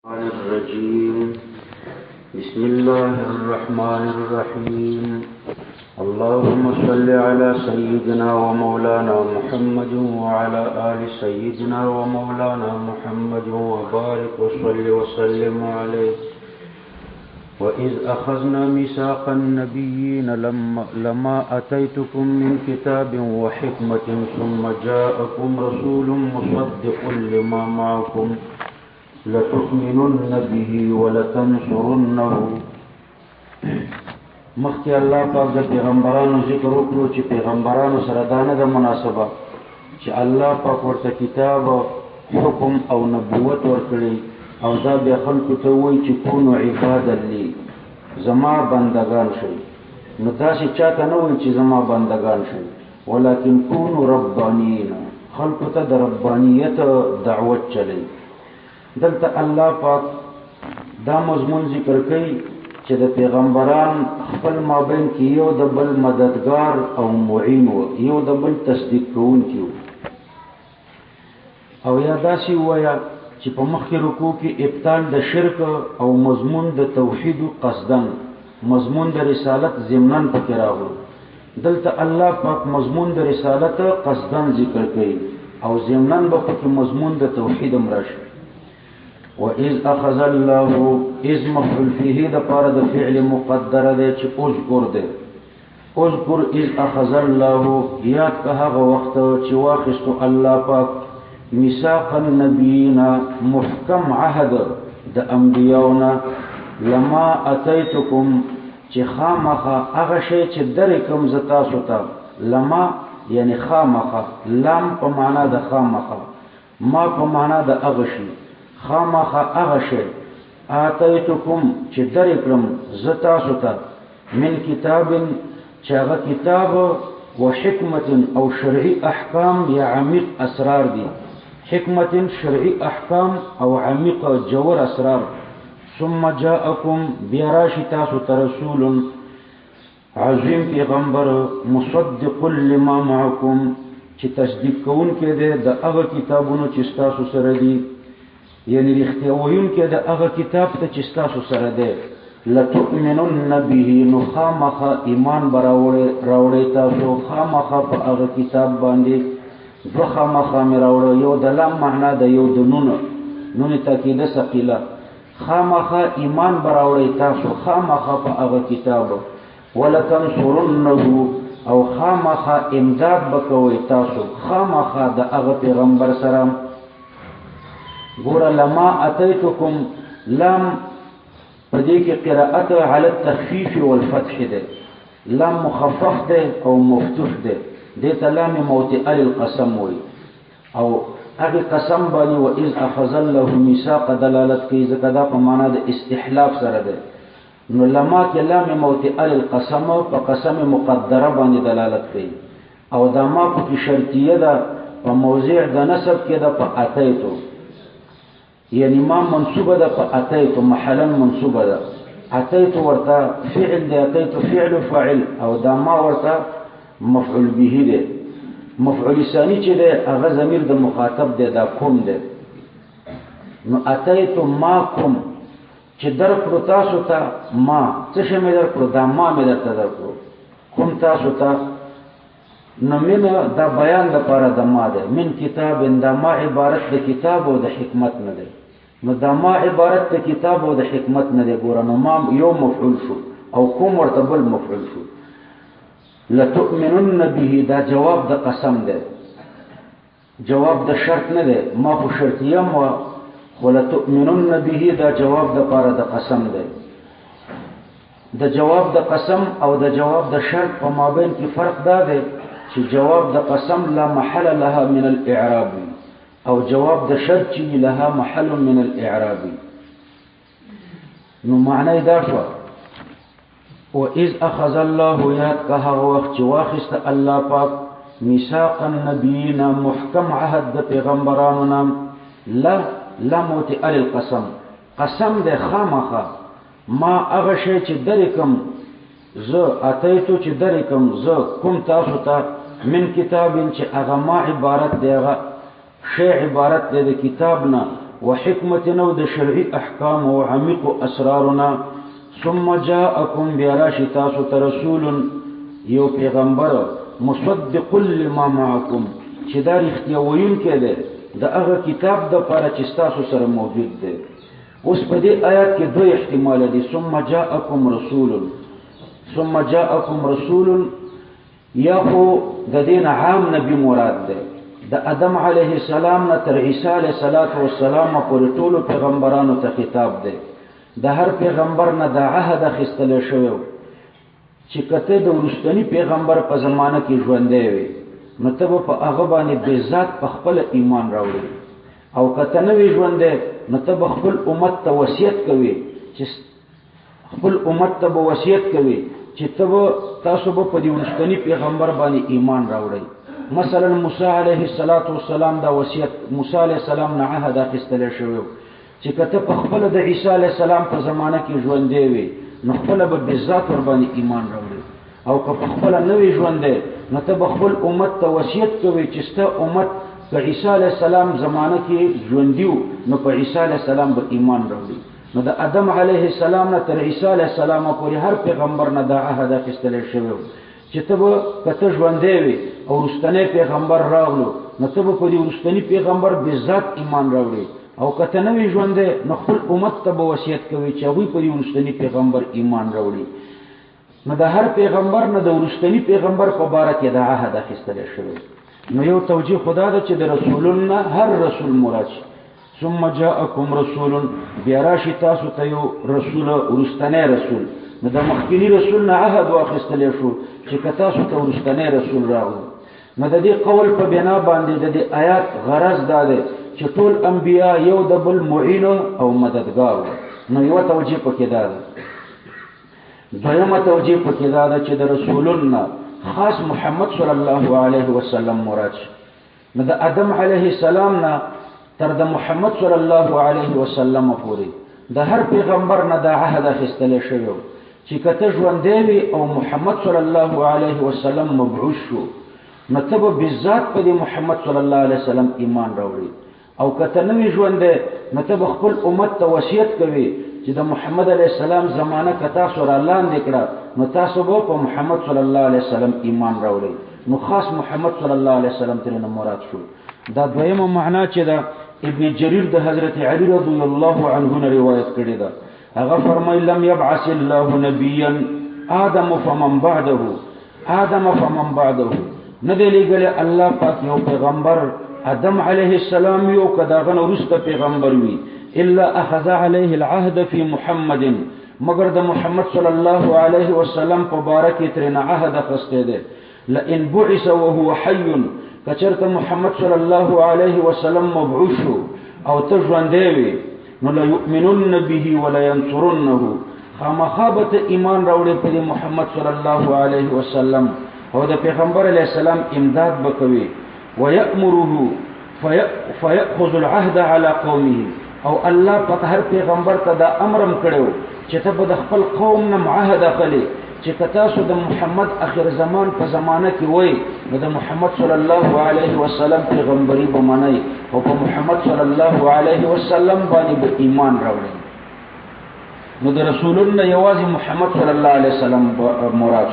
الرجيم بسم الله الرحمن الرحيم اللهم صل على سيدنا ومولانا محمد وعلى آل سيدنا ومولانا محمد وبارك وصل وسلم عليه وإذ أخذنا ميثاق النبيين لما أتيتكم من كتاب وحكمة ثم جاءكم رسول مصدق لما معكم لتؤمنن به ولتنصرنه. مخکې الله پاک د پیغمبرانو ذکر وکړو چې پیغمبرانو سره دا نه ده مناسبه چې الله پاک ورته کتاب حکم او نبوت ورکړي او دا بیا خلکو ته وایي چې کونو عبادا لی زما بندگان شئ. نو داسې چاته نه وایي چې زما بندگان شئ، ولکن کونو ربانیین، خلکو ته د ربانیت دعوت چلی. دلته الله پاک دا مضمون ذکر کوي چې د پیغمبران خپل مابین کې یو د بل مددگار او معین و، یو د بل تصدیق کوونکی و. او یا داسې ووایه چې په مخکې رکوع کې ابطال د شرک او مضمون د توحید قصدن، مضمون د رسالت ضمناً پکې راغلو. دلته الله پاک مضمون د رسالت قصدن ذکر کوي او ضمناً به پکې مضمون د توحید هم راشي. وَإِذْ أَخَذَ اللَّهُ إِذْ مفعول فيه د پاره د فعل مقدر دی چې اذکر دی. اذکر إِذْ أَخَذَ اللَّهُ، یاد که هغه وخت چې واخیستو الله پاک میثاق النبیین محکم عهد د انبیاونا لما اتیتکم چې خامخه هغه شی چې درې کوم ز تاسو ته، لما یعنی خامخه، لام په معنا د خامخه، ما په معنا د هغه شی، خامخه هغه شی اتیتکم چې درې کړم ز تاسو ته من کتاب چې هغه کتاب و حکمت او شرعي احکام یا عمیق اسرار دي. حکمت شرعي احکام او عمیق جوور اسرار. ثم جاءکم بیراشی تاسو ته رسول عظیم پیغمبر مصدق لما معکم چې تصدیق کوونکی دی د هغه کتابونو چې تاسو سره دي، یعنی رښتیا ویونکی د هغه کتاب ته چې تاسو سره دی. لتؤمنن به، نو خامخه ایمان به راوړئ تاسو خامخه په هغه کتاب باندې. دو خامخه مې راوړه، یو د لام معنا ده، یو د نون تاکیده ثقیله. خامخه ایمان به راوړئ تاسو خامخه په هغه کتاب. ولتنصرنه، او خامخه امداد به کوئ تاسو خامخه د هغه پیغمبر سره. ګوره لما اتیتکم لام په دې کې قراءت علی التخفیف والفتح ده، لام مخفف ده او مفتوح ده، دې ته لام موطئه للقسم وي. او هغه قسم باندې و اذ اخذ الله میثاق دلالت کوي، ځکه دا په معنا د استحلاف سره ده. نو لما کې لام موطئه للقسم په قسم مقدره باندې دلالت کوي، او دا ما په شرطیه ده په موضع د نسب کې ده په اتیتو، یعنی ما منصوبه ده په اتیتو، محلا منصوبه ده. اتیتو ورته فعل ده، اتیتو فعل فاعل، او دا ما ورته مفعول به ده. مفعول ثانی چې ده هغه ضمیر د مخاطب ده، دا کوم ده. نو اتیتو ما کوم چې درکړو تاسو ته ما، څه شی مې درکړو؟ دا ما مې درته درکړو، کوم تاسو ته. نو من دا بیان د پاره د ما ده. من کتاب، دا ما عبارت د کتاب او د حکمت نه ده. نو دا ما عبارت د کتاب او د حکمت نه ده. ګوره نو ما یو مفعول شو او کوم ورته بل مفعول شو. لتؤمنن به دا جواب د قسم ده، جواب د شرط نه ده. ما په شرطیه مو ولتؤمنن به دا جواب د پاره د قسم ده. د جواب د قسم او د جواب د شرط په مابین کې فرق دا ده چې جواب د قسم لا محل لها من الاعراب، او جواب د شرط چې لها محل من الاعراب. نو معنی دا شو و اذ اخذ الله، یاد که هغه وخت چې واخیسته الله پاک میثاق النبیین محکم عهد د پیغمبرانو نام. لا موطئ للقسم، قسم د خامخه ما هغه شی چې درې کوم زه اتیتو چې درې کوم زه کوم تاسو ته من کتاب چې هغه ما عبارت دی، هغه شی عبارت دی د کتاب نه وحکمتنا و د شرعی احکام و عمیق اسرارنا ثم جاءکم بیاراشی تاسو ترسول یو پیغمبر مصدق لما معکم چې دا رښتیا ویونکی دی د هغه کتاب د پاره چې تاسو سره موجود دی. اوس په دې آیات کې دوه احتمال دي، ثم جاءکم رسول یا خو د دین عام نبی مراد دی، د آدم علیه السلام نه تر عیسی علیه السلام پورې ټولو پیغمبرانو ته خطاب دی. د هر پیغمبر نه د عهد اخیستل شوی چې کته د وروستنی پیغمبر په زمانه کې ژوندی وي نو ته په هغه باندې به ذات په خپل ایمان راوړي، او کته نه وي ژوندی نو ته خپل امت ته وصیت کوي چې تاسو به په دې وروستنی پیغمبر باندې ایمان راوړئ. مثلا موسی علیه السلام دا وصیت موسی علیه السلام نه عهد اخیستل شوی چې کته په خپل د عیسی علیه السلام په زمانه کې ژوندی وي نو خپل به ذات ور باندې ایمان راوړي، او که په خپل نه وي ژوندی نو ته خپل امت ته وصیت کوي چې ستا امت په عیسی علیه السلام زمانه کې ژوندیو نو په عیسی علیه السلام به ایمان راوړي. نو د آدم علیه السلام نه تر عیسی علیه السلام پورې هر پیغمبر نه دا عهد اخیستل شوی چې ته به کته ژوندی وي او وروستنی پیغمبر راغلو نو ته به په دې وروستنی پیغمبر به ذات ایمان راوړي، او کته نه وي ژوندی نو خپل امت ته به وصیت کوي چې هغوی په دې وروستنی پیغمبر ایمان راوړي. نو د هر پیغمبر نه د وروستنی پیغمبر په باره کې دا عهد اخیستل شوی. نو یو توجیه خدا ده چې د رسولون نه هر رسول مراد شي. ثم جاءکم رسول بیا راشي تاسو ته یو رسول وروستنی رسول، نو د مخکینی رسول نه عهد واخیستل شو چې که تاسو ته وروستنی رسول راغلو. نو د دې قول په بنا باندې د دې آیات غرض دا دی چې ټول انبیا یو د بل معین او مددگار. نو یو توجیه پکې دا ده. دویمه توجیه پکې دا ده چې د رسولون نه خاص محمد صلی الله علیه وسلم مراد شي. نو د آدم علیه السلام نه تر د محمد صلی الله علیه وسلم پورې د هر پیغمبر نه د عهد اخیستل شوی چې کته ژوندی وي او محمد صلی الله علیه وسلم مبعوث شو نو ته به بالذات په محمد صلی الله علیه وسلم ایمان راوړي، او کته نه وي ژوندی نو ته به خپل امت ته وصیت کوي چې د محمد علیه السلام زمانه که تاسو را لاندې کړه نو تاسو به په محمد صلی الله علیه وسلم ایمان راوړئ. نو خاص محمد صلی الله علیه وسلم ترې مراد شو. دا دویمه معنا چې دا ابن جریر د حضرت علی رضی الله عنه نه روایت کړی ده. هغه فرمایي لم يبعث الله نبيا آدم فمن بعده نه دی لېږلی الله پاک یو پیغمبر آدم علیه السلام یو که د هغه نه وروسته پیغمبر وي الا اخذ علیه العهد فی محمد مگر د محمد صلی الله علیه وسلم په باره کې ترېنه عهد اخیستی دی. لئن بعث وهو حی کچرته محمد صلی الله علیه وسلم مبعوث شو او ته ژوندی وي نو لیؤمنن به ولینصرنه خامخا به ته ایمان راوړې په محمد صلی الله علیه وسلم او د پیغمبر علیه السلام امداد به کوي. ویأمره فیأخذ العهد علی قومه او الله په هر پیغمبر ته دا امرم کړو چې ته به د خپل قوم نه عهد اخلي چې تاسو د محمد اخر زمان په زمانه کې وای نو د محمد صلی الله علیه وسلم پیغمبري به منئ او په محمد صلی الله علیه وسلم باندې به ایمان راوړئ. نو د رسولنا یوازې محمد صلی الله علیه وسلم مراد.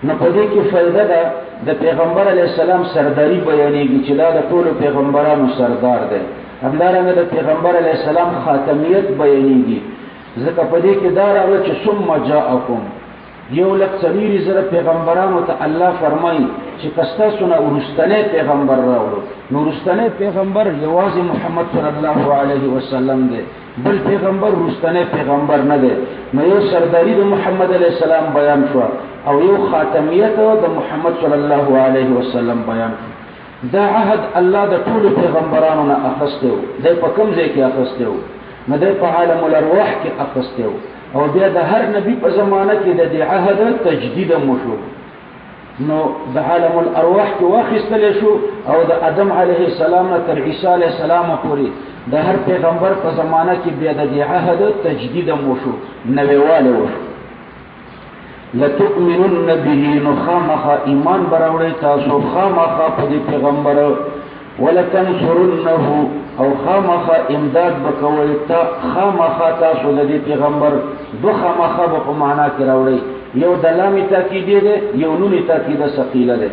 نو په دې کې فائدہ ده د پیغمبر علیه السلام سرداری بیانېږي چې دا د ټولو پیغمبرانو سردار دی. همدارنګه د پیغمبر علیه السلام خاتمیت بیانېږي ځکه په دې کې دا راغلی چې ثم جاءکم 1,40,000 پیغمبرانو ته الله فرمایي چې کستاسو نه وروستنی پیغمبر راوړو. نو وروستنی پیغمبر یوازې محمد صلی الله علیه وسلم دی، بل پیغمبر وروستنی پیغمبر نه دی. نو یو سرداری د محمد علیه السلام بیان شو او یو خاتمیت د محمد صلی الله علیه وسلم بیان شو. دا عهد الله د ټولو پیغمبرانو نه اخیستی و. دی په کوم ځای کې اخیستی و؟ نو دی په عالم الارواح کې اخیستی و، او بیا د هر نبی په زمانه کې د دې عهد تجدید مو شو. نو د عالم الارواح کې واخیستل شو او د آدم علیه السلام نه تر عیسی علیه السلام پورې د هر پیغمبر په زمانه کې بیا د دې عهد تجدید مو شو، نویواله وشو. لتؤمنن به نو خامخا ایمان براوړی تاسو خامخا په دې پیغمبر ولتنصرنه او خامخا امداد بکوي تا خامخا تاسو د پیغمبر دو خامخا په معنا کې راوړي یو د لام تاکید دی یو نون تاکید ثقيله دی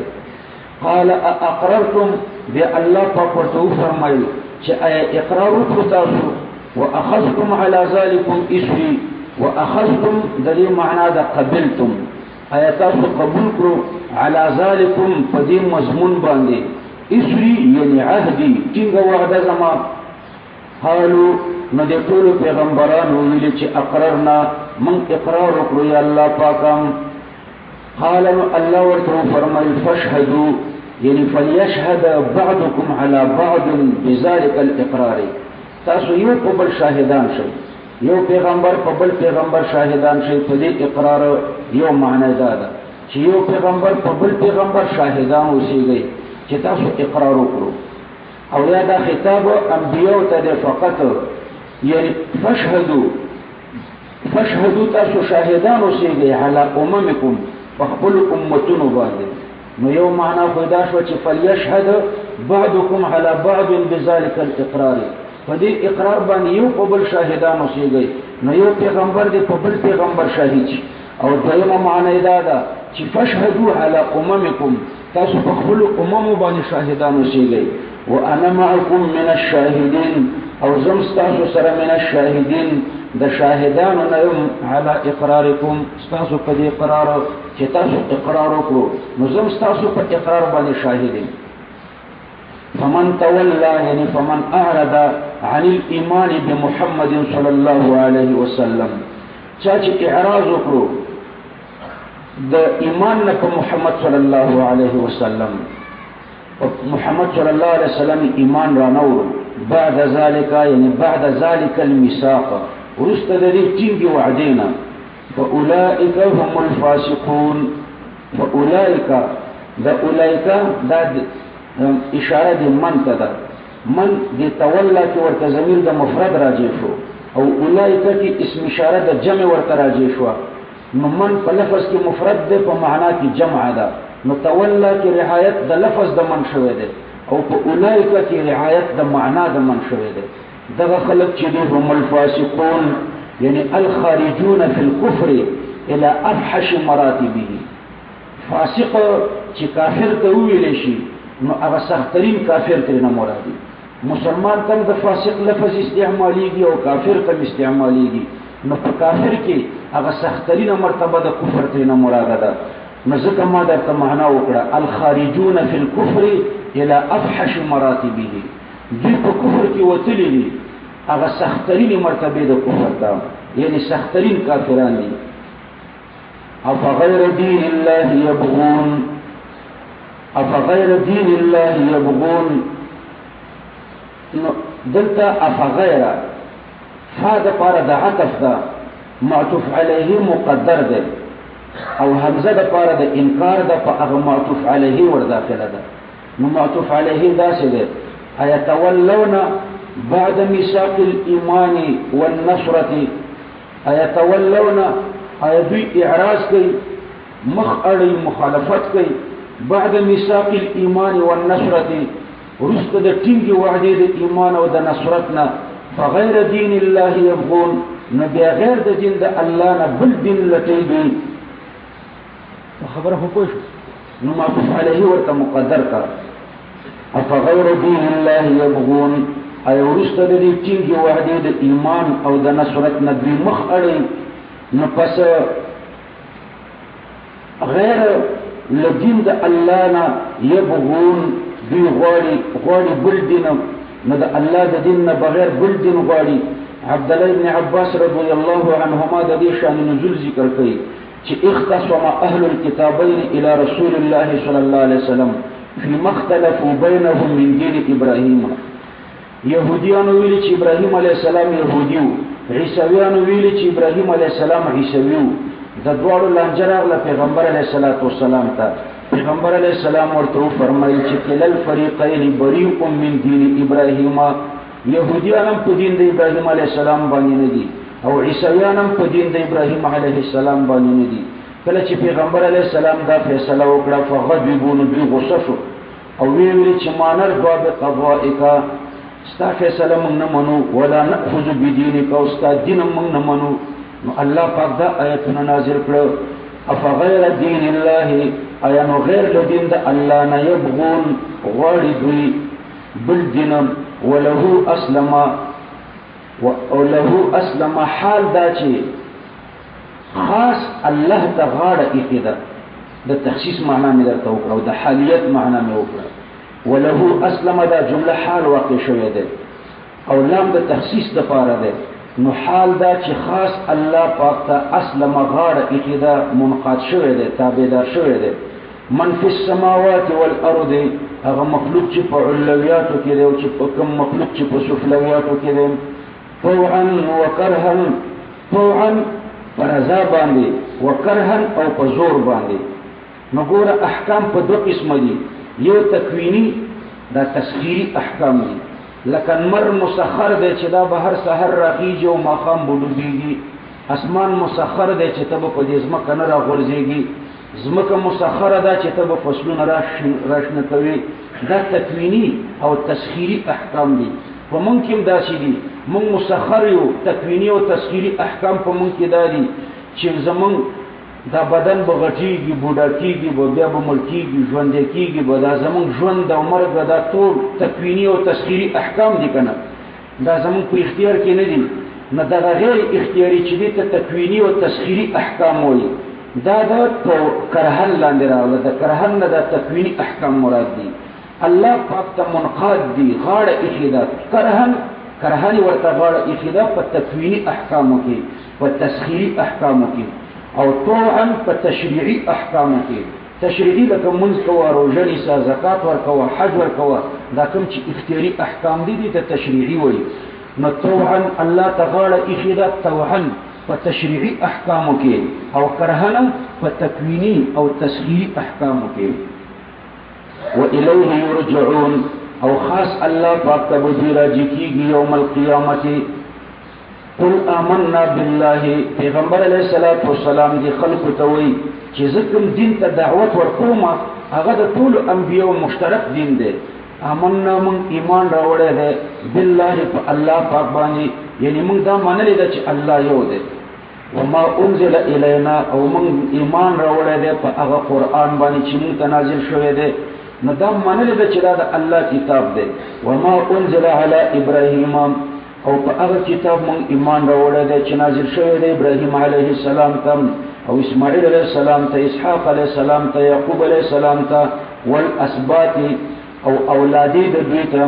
قال اقررتم بالله فقرتو فرمایل چې اقرار وکړو تاسو واخذتم على ذلكم اسري واخذتم دلی معنا د قبلتم تاسو قبول کړو على ذلكم قدیم مضمون باندې اسري یعنی عهدي څنګه وعده زما قالوا نو د ټول پیغمبرانو ویل چې اقررنا من اقرار وکړو یا الله پاکم قال الله ورته فرمایل فاشهدوا یعنی فليشهد بعضكم على بعض بذلك الاقرار تاسو یو په بل شاهدان شئ یو پیغمبر په بل پیغمبر شاهدان شئ په دې اقرار یو معنی دا ده چې یو پیغمبر په بل پیغمبر شاهدان اوسېږي چې تاسو اقرار وکړو او یا دا خطاب انبیاء ته فقط یعنی فاشهدوا تاسو شاهدان اوسېږي على اممکم خپل امتونو باندې نو یو معنا پیدا شو چې فلیشهد بعضکم على بعض بذلك الاقرار په دې اقرار باندې یو قبل شاهدان اوسېږي نو یو پیغمبر دې په بل پیغمبر شاهد شي او دویمه معنا دا ده چې فاشهدوا على اممکم تاسو په خپل امم باندې شاهدان اوسېږي وانا معكم من الشاهدين او زم تاسو سره من الشاهدين د شاهدانو نیم على اقرارکم تاسو په دې اقرار چې تاسو اقرار وکړو نو زم تاسو په اقرار باندې شاهدین فمن تولى يعني فمن اعرض عن الايمان بمحمد صلى الله عليه وسلم چې اعراض وکړو د ایمان نه په محمد صلی الله علیه وسلم محمد صلی الله علیه وسلم ایمان را نور بعد ذلك يعني بعد ذلك الميثاق ورست دې ټینګي وعدینا فاولئک هم الفاسقون فاولئک دا اولئک دا اشاره دې من ته ده من دې تولا کې ورته ضمیر د مفرد راځي شو او اولئک کې اسم اشاره د جمع ورته راځي شو نو من په لفظ کې مفرد ده په معنا کې جمع ده نو تولا کې رعایت د لفظ د من شوی ده او په اولئک کې رعایت د معنا د من شوی ده دغه خلق چې هم الفاسقون یعنی الخارجون فی الكفر الى افحش مراتبه فاسق چې کافر ته ویل شي نو هغه سخترین کافر ترې نه مرادي مسلمان تم د فاسق لفظ استعماليږي او کافر تم استعماليږي نو په کافر کې هغه سخترین مرتبه د کفر ترې نه مراد ده نو ځکه ما درته معنا وکړه الخارجون فی الكفر الى افحش مراتبه دوی په کفر کې وتلي دي هغه سخترین مرتبه د کفر ده یعنی سخترین کافران دي افغیر دین الله یبغون افغیر دین الله یبغون دلته افغیر فاد پاره د عطف ده معطوف علیه مقدر ده او همزه ده پاره د انکار ده په هغه معطوف علیه ور داخله ده نو معطوف علیه داسې ده ايتولون بعد ميثاق الايمان والنصره ايتولون ايدوی اعراض کوي مخ اړي مخالفت کوي بعد ميثاق الايمان والنصره ورست د ټینګي وعده د ایمان او د نصرتنا فغیر دین الله يبغون نبي غیر د دین د الله نه بل دین لټي دي خبره هو پوه نو معطوف علیه ورته مقدر کا افغیر دین الله يبغون اي ورست د دې ټینګي وعده د ایمان او د نصرت نه دوی مخ اړي نو پس غیر لدین د الله نه يبغون دوی غواړي بل دین نو د الله د دین نه بغیر بل دین غواړي عبد الله ابن عباس رضی الله عنهما د دې شان نزول ذکر کوي چې اختصم اهل الكتابين الى رسول الله صلى الله عليه وسلم فيما اختلفوا بينهم من دين ابراهيم يهوديان ویل چې ابراهيم عليه السلام يهوديو عیسویان ویل چې ابراهيم عليه السلام عیسویو د دوړو لنجره له پیغمبر علیه السلام ته پیغمبر علیہ السلام ورته فرمایي چې کله الفریقین بریء من دین ابراهیم يهوديان په دین د ابراهیم علیه السلام باندې نه دي او عیسویان په دین د ابراهیم علیه السلام باندې نه دي کله چې پیغمبر علیه السلام دا فیصله وکړه فغضبوا دوی غصه شو او ویل چې مانر باب قضائک ستا فیصله موږ نه منو ولا نأخذ بدینک او ستا دین موږ نه منو. نو الله پاک دا آیتونه نازل کړو افغیر دین الله ایا نو غیر له دین د الله نه یبغون غواړي دوی بل دین وله اسلم حال دا چې خاص الله ته غاړه ایښې د تخصیص معنا مې درته وکړه او د حالیت معنا مې وکړه. وله اسلم دا جمله حال واقع شوې ده او لام د تخصیص د پاره ده. نو حال دا چې خاص الله پاک ته اسلم غاړه ایښې ده منقاد شوې ده تابعدار شوې ده. من فی السماوات والارض هغه مخلوق چې په علویاتو کې دی او چې په کوم مخلوق چې په سفلویاتو کې دی طوعا وکرها طوعا فرضا باندې وکرها او په زور باندې. نو ګوره احکام په دوه قسم دي یو تکوینی دا تسخیری احکام دي لکه مر مسخر دی چې دا به هر سحر راخیږي او ماښام بډوبېږي. اسمان مسخر دی چې ته به په دې ځمکه نه راغورځېږي. ځمکه مسخره ده چې ته به فصلونه راشنه کوي. دا تکوینی او تسخیری احکام دي. په مونږ کې هم داسې دي مونږ مسخر یو تکوینی او تسخیری احکام په مونږ کې دا دي چې زمونږ دا بدن به غټېږي بوډا کېږي به بیا به مړ کېږي ژوندی کېږي به دا زمونږ ژوند او مرګ دا ټول تکوینی او تسخیری احکام دي که نه دا زمونږ په اختیار کې نه دي. نه دغه غیر اختیاري چې دې ته تکوینی او تسخیری احکام وایي دا د کرهن لاندې راغله. د کرهن نه د تکوینی احکام مراد دي. الله پاک ته منقاد دي غاړه ایښې ده کرهن ورته غاړه ایښې ده په تکوینی احکامو کې په تسخیری احکامو کې او طوعا په تشریعي احکامو کې. تشریعي لکه مونځ کوه روژه نیسه زکات ورکوه حج ورکوه دا کوم چې اختیاري احکام دي دي ته تشریعي وایي. نو طوعا الله ته غاړه ایښې ده طوعا په تشریعي احکامو کې او کرهنه په تکوینی او تسخیری احکامو کې. وإلیه یرجعون او خاص الله پاک ته به دوی راجع کېږي یوم القیامت. قل آمنا بالله پیغمبر علیه الصلاة والسلام دی خلقو ته وایي چې زه کوم دین ته دعوت ورکوم هغه د ټولو انبیاو مشترک دین دی. آمنا من ایمان راوړی دی بالله په الله پاک باندې یعنی موږ دا منلی ده چې الله یو دی. وما انزل الینا او موږ ایمان راوړی دی په هغه قرآن باندې چې موږ ته نازل شوی دی. نو دا منلی ده چې دا د الله کتاب دی. وما انزل علی ابراهیم او په هغه کتاب موږ ایمان راوړی دی چې نازل شوی دی ابراهیم علیه السلام ته او اسماعیل علیه السلام ته اسحاق علیه السلام ته یعقوب علیه السلام ته والاسباط او اولادی د دوی ته.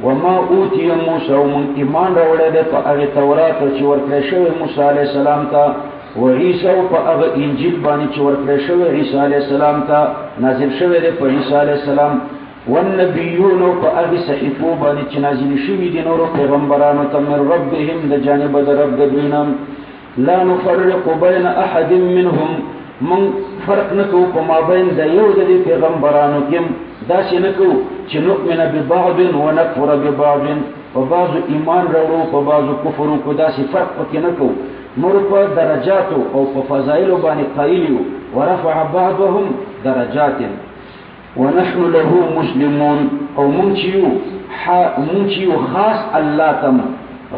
وما اوتی موسی او من ایمان راوړی دی په هغې تورات چې ورکړی شوی موسی علیه السلام ته و عیسی او په هغه انجیل باندې چې ورکړی شوی عیسی علیه السلام ته نازل شوی دی په عیسی علیه السلام. والنبیون او په هغې صحیفو باندې چې نازل شوي دي نورو پیغمبرانو ته من ربهم د جانبه د رب د دوی نه. لا نفرق بین احد منهم من فرق نه کوو په مابین د یو د دې پیغمبرانو کې داسې نه کوو چې نؤمن ببعض ونکفر ببعض په بعضو ایمان راوړو په بعضو کفر وکړو داسې فرق پکې نه کوو. نور په درجاتو او په فضایلو باندې قایل یو ورفع بعضهم درجات ونحن له مسلمون او مونږ چې یو خاص الله ته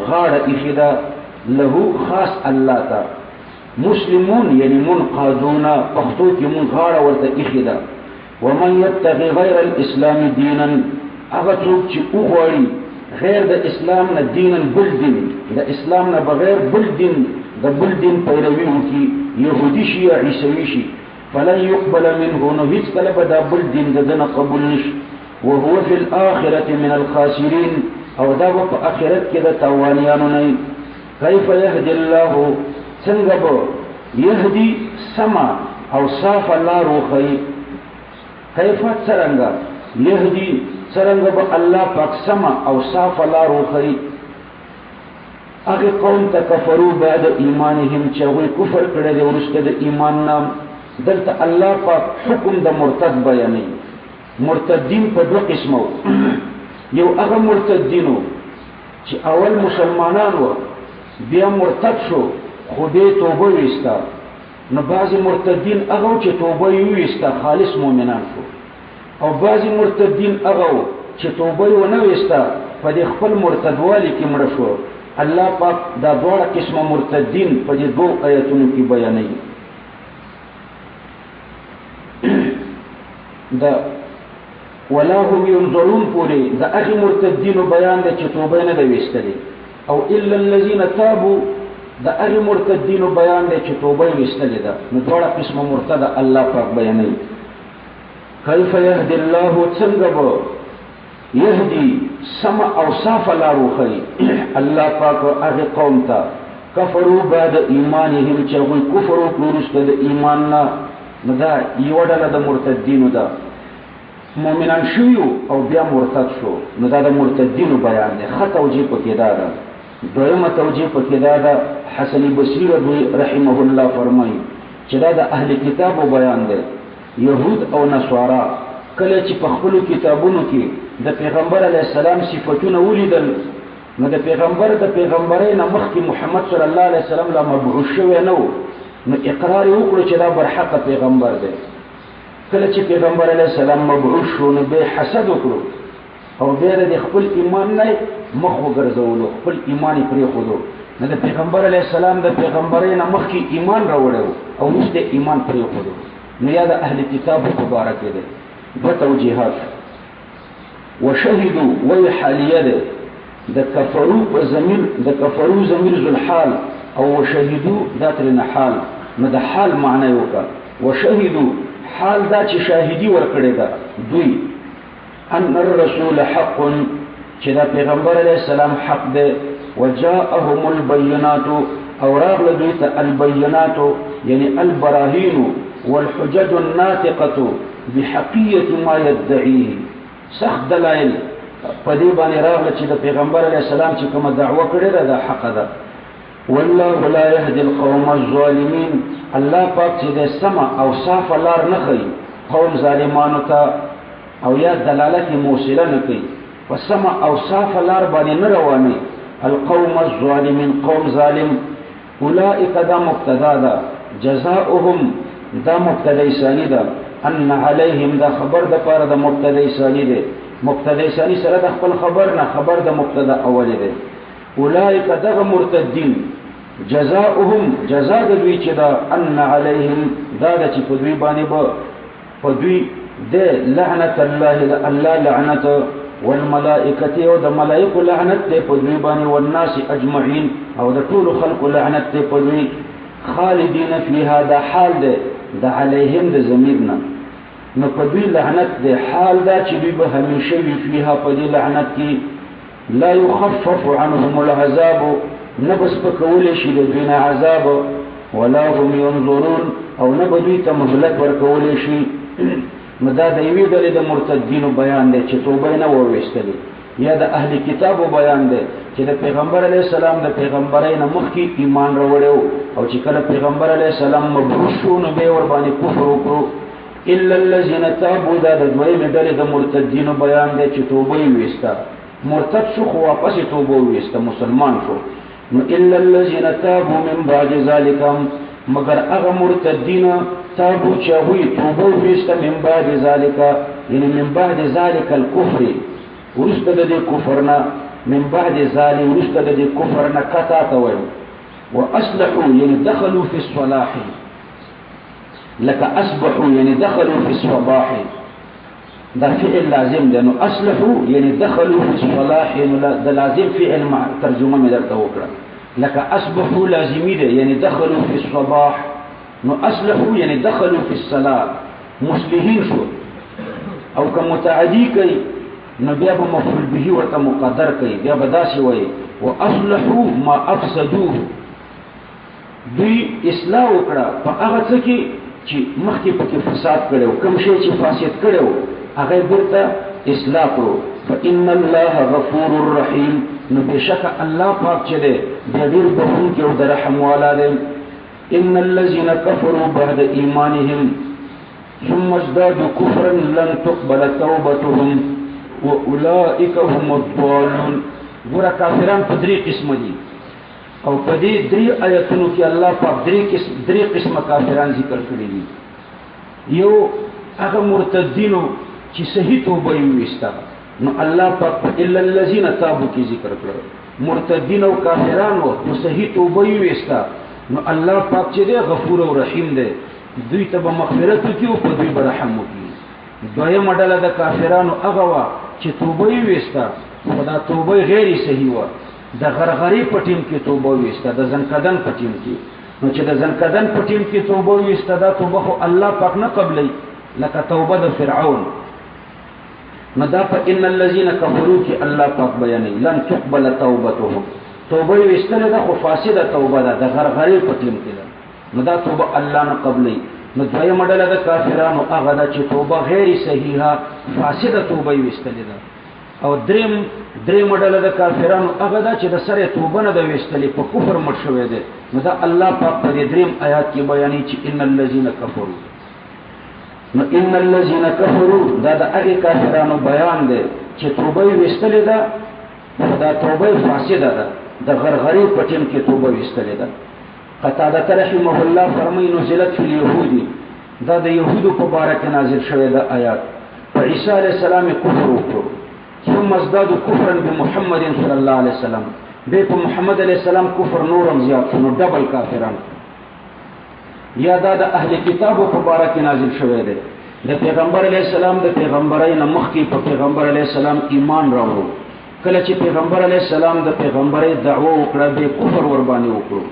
غاړه ایښې ده له خاص الله ته مسلمون یعنی منقادون پښتو کې مونږ غاړه ورته ایښې ده. ومن یبتغي غیر الاسلام دینا هغه څوک چې وغواړي غیر د اسلام نه دینا بل دین د اسلام نه بغیر بل دین د بل دین پیروي وکړي یهودي شي یا عیسوي شي فلن يقبل منه نو هیڅ کله به دا بل دین د ده نه قبول نشي. وهو فی الآخرة من الخاسرین او دا به په آخرت کې د تاوانیانو نه. کیف یهدي الله څنګه به یهدي سما او صاف لار وښیي. کیف څرنګه یهدي څرنګه به الله پاک سما او صاف لار وښیي هغې قوم ته کفروا بعد ایمانهم چې هغوی کفر کړی دی وروسته د ایمان نه. دلته الله پاک حکم د مرتد بیانوي. مرتدین په دوه قسمو یو هغه مرتدینو چې اول مسلمانان وو بیا مرتد شو خو دې توبه ویسته. نو بعضې مرتدین هغه چې توبه یې ویسته خالص مؤمنان شو او بعضې مرتدین هغه چې توبه یې ونه ویسته په دې خپل مرتدوالي کې مړ شو الله پاک دا دواړه قسمه مرتدین په دې دوه آیتونو کې بیانوي دا ولا هم ينظرون پوری دا اخی مرتدینو بیان دی چې توبه نه دی ویستلی او الا الذين تابوا دا اخی مرتدینو بیان دی چې توبه ویستلی ده نو دواړه قسمه مرتد الله پاک بیانوي کیف یهدی الله څنګه به یهدی سما او صاف لارو خی الله پاک هغه قوم ته کفروا بعد ایمانهم چې هغوی کفر وکړو وروسته د ایمان نه نو دا یوه ډله د مرتدینو ده مؤمنان شویو او بیا مرتد شو نو دا د مرتدینو بیان دی ښه توجیه پکې دا ده دویمه توجیه پکې دا ده حسن بصری رحمه الله فرمایي چې دا د اهل کتابو بیان دی یهود او نصارا کله چې په خپلو کتابونو کې د پیغمبر علیه السلام صفتونه ولیدل نو د پیغمبرۍ نه مخکې محمد صلی الله علیه وسلم لا مبعوث شوی نه و نو اقرار یې وکړو چې دا برحقه پیغمبر دی کله چې پیغمبر علیه السلام مبعوث شو نو به حسد وکړو او بیا د خپل ایمان نه مخ وګرځولو خپل ایمان یې پرېښودو نو د پیغمبر علیه السلام د پیغمبرۍ نه مخکې ایمان راوړی او وروسته ایمان پرېښودو نو یا د اهل کتابو په باره کې دی دوه توجیهات وشهدوا وی حالیه ده د کفرو ضمیر ذو الحال او وشهدوا دا ترنه حال نو د حال معنی وکړه وشهدوا حال دا چې شاهدی ورکړی ده دوی ان الرسول حق چې دا پیغمبر علیه السلام حق ده وجاءهم البينات او راغله دوی ته البينات یعنی البراهین والحجج الناطقه بحقیه ما يدعيه سخت دلائل په دې باندې راغله چې د پیغمبر علیه السلام چې کومه دعوه کړې ده دا حق ده والله لا يهدي القوم الظالمين الله پاک چې د سما او صاف لار نه کوي قوم ظالمانو ته او یا دلالت موصله نه کوي په سما او صاف لار باندې نه رواني القوم الظالمين قوم ظالم اولئک دا مبتدا ده جزاؤهم دا مبتدا ثانی ده ان علیهم دا خبر د پاره د مبتدا ثانی ده مبتدا ثانی سره د خپل خبر نه خبر د مبتدا اولی ده اولئک دغه مرتدین جزاؤهم جزاء د دوی چې دا ان علیهم دا چې په دوی باندې په دوی د لعنت الله لعنت والملائکه او د ملائکه لعنت په دوی باندې والناس اجمعین او د ټول خلق لعنت په دوی خالدین فیها دا حال ده د علیهم د ضمیرنا نو په دوی لعنت ده حال دا چې دوی به همیشه وي فیها په دې لعنت کې لا يخفف عنهم العذاب نبس پکول شي د دوی نه عذاب ولا هم ينظرون او نبدوی ته مهلت ورکول شي مدا د یوې ډلې د مرتدینو بیان دی چې توبه نه وویستلې یا د اهل کتابو بیان دی چې د پیغمبر علیه السلام د پیغمبرۍ نه مخکې ایمان راوړی او چې کله پیغمبر علیه السلام مبعوث شو نو بیا ورباندې کفر وکړو الا الذين تابوا دا د دویمې ډلې د مرتدینو بیان دی چې توبه یې ویسته مرتد شو خو واپس یې توبه ویسته مسلمان شو نو الا الذين تابوا من بعد ذلك مگر هغه مرتدین تابو چې هغوی توبه ویسته من بعد ذلك یعنی من بعد ذلك الكفر ورسته د دې کفر نه من بعد ذلك ورسته د دې کفر نه قطع ته وایو واصلحوا یعنی دخلوا في الصلاح لك اصبحوا یعنی دخلوا في الصباح دا فعل لازم ده نو اصلحوا یعنی دخلوا في الصلاح دا لازم فعل مع ترجمه مې درته وکړه لك اصبحوا لازمي ده یعنی دخلوا في الصباح نو اصلحوا یعنی دخلوا في الصلاه مصلحین شو او که متعدی کوي نو بیا به مفعول به ورته مقدر کوي بیا به داسې وایي واصلحوا ما افسدوه دوی اصلاح وکړه په هغه څه کې چې مخکې پکې فساد کړو کوم شی چې فاسد کړو هغه بیرته اصلاح کړو فإن الله غفور رحیم نو بشک الله پاک چې دی ډېر بخښونکی او د رحم والا دی ان الذين كفروا بعد ایمانهم ثم ازدادوا كفرا لن تقبل توبتهم واولئك هم الضالون ګوره کافران په درې قسمه دي او په دې درې آیتونو کې الله پاک درې قسمه کافران ذکر کړي دي یو هغه مرتدینو چې صحیح توبه یې ویسته نو الله پاک الا الذين تابوا کی ذکر کړو مرتدین او کافرانو نو صحیح توبه یې وستا نو الله پاک چې دی غفور او رحیم دی دوی ته به مغفرت وکړي او په دوی به رحم وکړي دویمه ډله د کافرانو هغه وه چې توبه یې وستا خو دا توبه غیر صحیح وه د غرغرې په ټیم کې توبه وستا د زنکدن په ټیم کې نو چې د زنکدن په ټیم کې توبه وستا دا توبه خو الله پاک نه قبلوي لکه توبه د فرعون نو دا په ان الذين كفروا کې الله پاک بیانوي لن تقبل توبتهم توبه وستنه ده خو فاسده توبه ده د غرغرې په ټیم کې ده نو دا توبه الله نه قبلوي نو دویمه ډله د کافرانو هغه ده چې توبه غیر صحیحه فاسده توبه وستلې ده او درېمه ډله د کافرانو هغه ده چې د سره توبه نه ده وستلې په کفر مړ شوی دی نو دا الله پاک په دې درېم آیات کې بیانوي چې ان الذين كفروا نو ان الذين كفروا دا د هغه کافرانو بیان دی چې توبه وستلې ده دا توبه فاسده ده د غرغرې په ټیم کې توبه وستلې ده قتاده رحمه الله فرمایي نزلت فی اليهود دا د يهودو په باره کې نازل شوی دا آیات په عیسی علیه السلام کفر وکړو ثم ازدادوا كفرا بمحمد صلی الله علیه وسلم به په محمد علیه السلام کفر نورم زیات شو ډبل کافران یا دا د اهل کتابو په باره کې نازل شوی دی د پیغمبر علیه السلام د پیغمبرۍ نه مخکې په پیغمبر علیه السلام ایمان راوړو کله چې پیغمبر علیه السلام د پیغمبرۍ دعوه وکړه به کفر ور باندې وکړو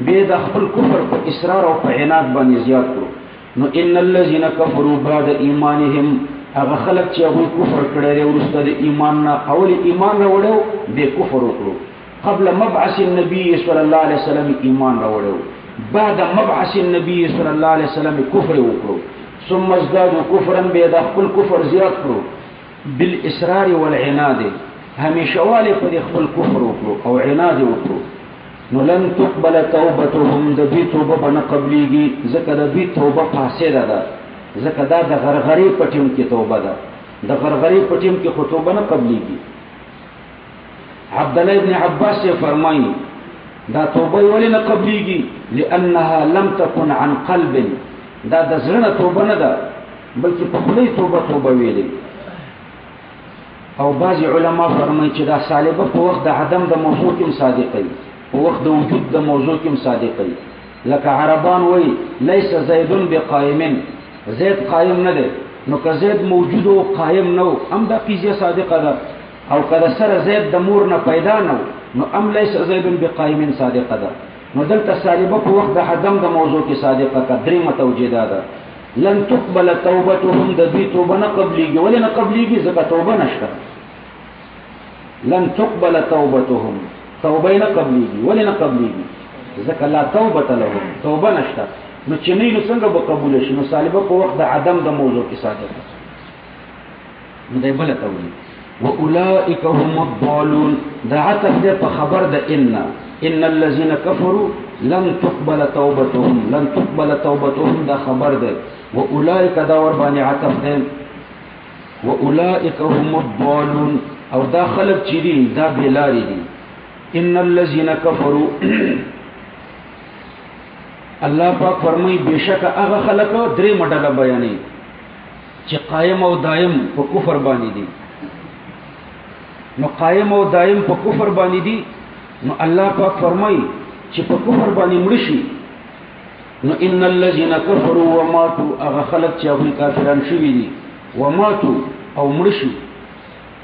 به د خپل کفر په اصرار او په عناد باندې زیات کړو نو ان الذين كفروا بعد ایمانهم هغه خلک چې هغه کفر کړی دی ورسته د ایمان نه اول ایمان راوړو به کفر وکړو قبل مبعث النبي صلی الله علیه وسلم ایمان راوړو بعد مبعث النبي صلی الله علیه وسلم کفر وکړو ثم ازدادوا كفرا به د خپل کفر زیات کړو بالاصرار والعناد همیشه والے په خپل کفر وکړو او عناد وکړو نو لن تقبل توبتهم د دې توبه بنه قبليږي ځکه د دې توبه فاسده ده ځکه دا د غرغرې په ټیم کې توبه ده د غرغرې په ټیم کې توبه نه قبليږي عبد الله ابن عباس فرمایي دا توبه ولې نه قبليږي لانها لم تكن عن قلب دا د زړه توبه نه ده بلکې په خپل توبه ویلې او بعض علما فرمایي چې دا سالبه په وخت د عدم د موضوع کې صادقي په وخت د وجود د موضوع کې صادقي لکه عربان وایي ليس زيد بقائم زید قائم نه ده نو که زید موجود او قائم نو هم دا فیزیه صادقه ده او کله سره زید د مور نه پیدا نو ام ليس زید بقائم صادقه ده نو دلته سالبه په وخت د عدم د موضوع کې صادقه کا درې متوجده ده لن تقبل توبتهم د دې توبه نه قبليږي ولې نه قبليږي ځکه توبه نشته لن تقبل توبتهم توبه نه قبليږي ولې نه قبليږي ځکه لا توبه لهم توبه نشته نو چې نه څنګه به قبول شي نو سالبه په وخت د عدم د موضوع کې صادقه نو دی بل توبه واولئک هم الضالون دا عطف ده په خبر د ان الذين كفروا لن تقبل توبتهم دا خبر ده واولئک دا ور باندې عطف ده واولئک هم الضالون او دا خلق چې دي دا بلاری دي ان الذين كفروا الله پاک فرمای بشک هغه خلق درې مډله بیانې چې قائم او دائم په کفر باندې دي نو قائم او دائم په کفر باندې دي نو الله پاک فرمای چې په کفر باندې مړ شي نو ان الذين كفروا وماتوا هغه خلق چې هغه کافران شوي دي وماتوا او مړ شي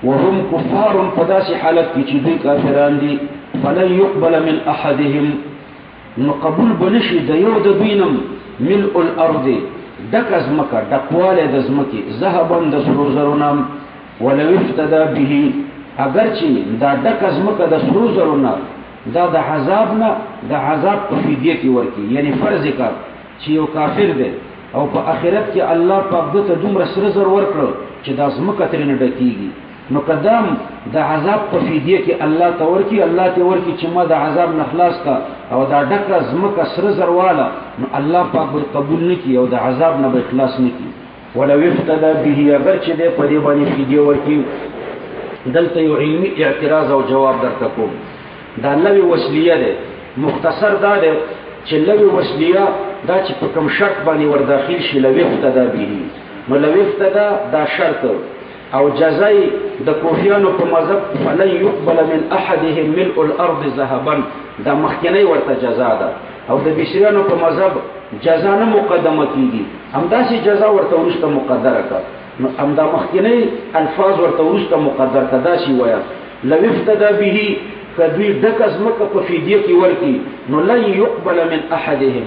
وهم كفار په داسې حالت کې چې دوی کافران دي فلن يقبل من احدهم نو قبول بنشي د یو د دوینم ملء الارض دک ازمکه دکواله د ازمکه ذهبا د سرو زرونم ولو افتدى به اگر چې دا دک ازمکه د سرو زرونه دا د عذاب نه د عذاب په فدیه کې ورکی یعنی فرض کا چې یو کافر دی او په آخرت کې الله پاک دته دومره سره زر ورکړو چې د ازمکه ترنه ډکیږي نو قدم د عذاب په فدیه کې الله تورکی الله ته ورکی چې ما د عذاب نه خلاص کا او دا ډکه زمکه سره زر والا نو الله پاک به قبول نکي او د عذاب نه به خلاص نکي ولو افتدى به اگر چې د په دې باندې فدیه ورکی دلته یو علمي اعتراض او جواب درته کوم دا لوی وسلیه ده مختصر دا ده چې لوی وسلیه دا چې په کوم شرط باندې ور داخل شي لوی افتدى به نو لوی افتدى دا شرط او جزای د کوفیانو په مذهب فلن يقبل من احدهم ملء الارض ذهبا دا مخکنی ورته جزا ده او د بشریانو په مذهب جزا نه مقدمه کیږي همداسې جزا ورته ورسته مقدره کا نو همدا مخکنی الفاظ ورته ورسته مقدر کدا شي ویا لو افتدى به کدوی دک از مکه په فدیه کې ورکی نو لن يقبل من احدهم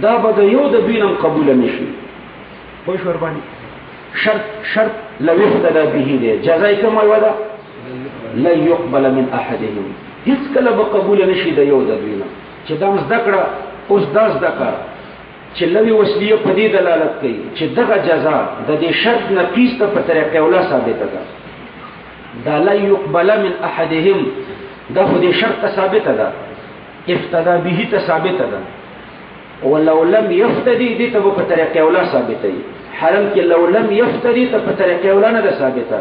دا به یو د بینم قبول نشي خو شور باندې شرط لو افتدى به دی جزای کوم ودا لن يقبل من احدهم هیڅ کله به قبول نشي د یو د بینم چې دا مزدکړه اوس داس دکا چې لوی وسلیه په دې دلالت کوي چې دغه جزا د دې شرط نقیص ته په طریقې ولا ثابته ده دا لا يقبل من احدهم دا خو دې شرط ثابته ده افتدا به ته ثابته ده ولو لم يفتدي دې ته په طریقې ولا ثابته وي حرم کې لو لم يفتدي ته په طریقې ولا نه ده ثابته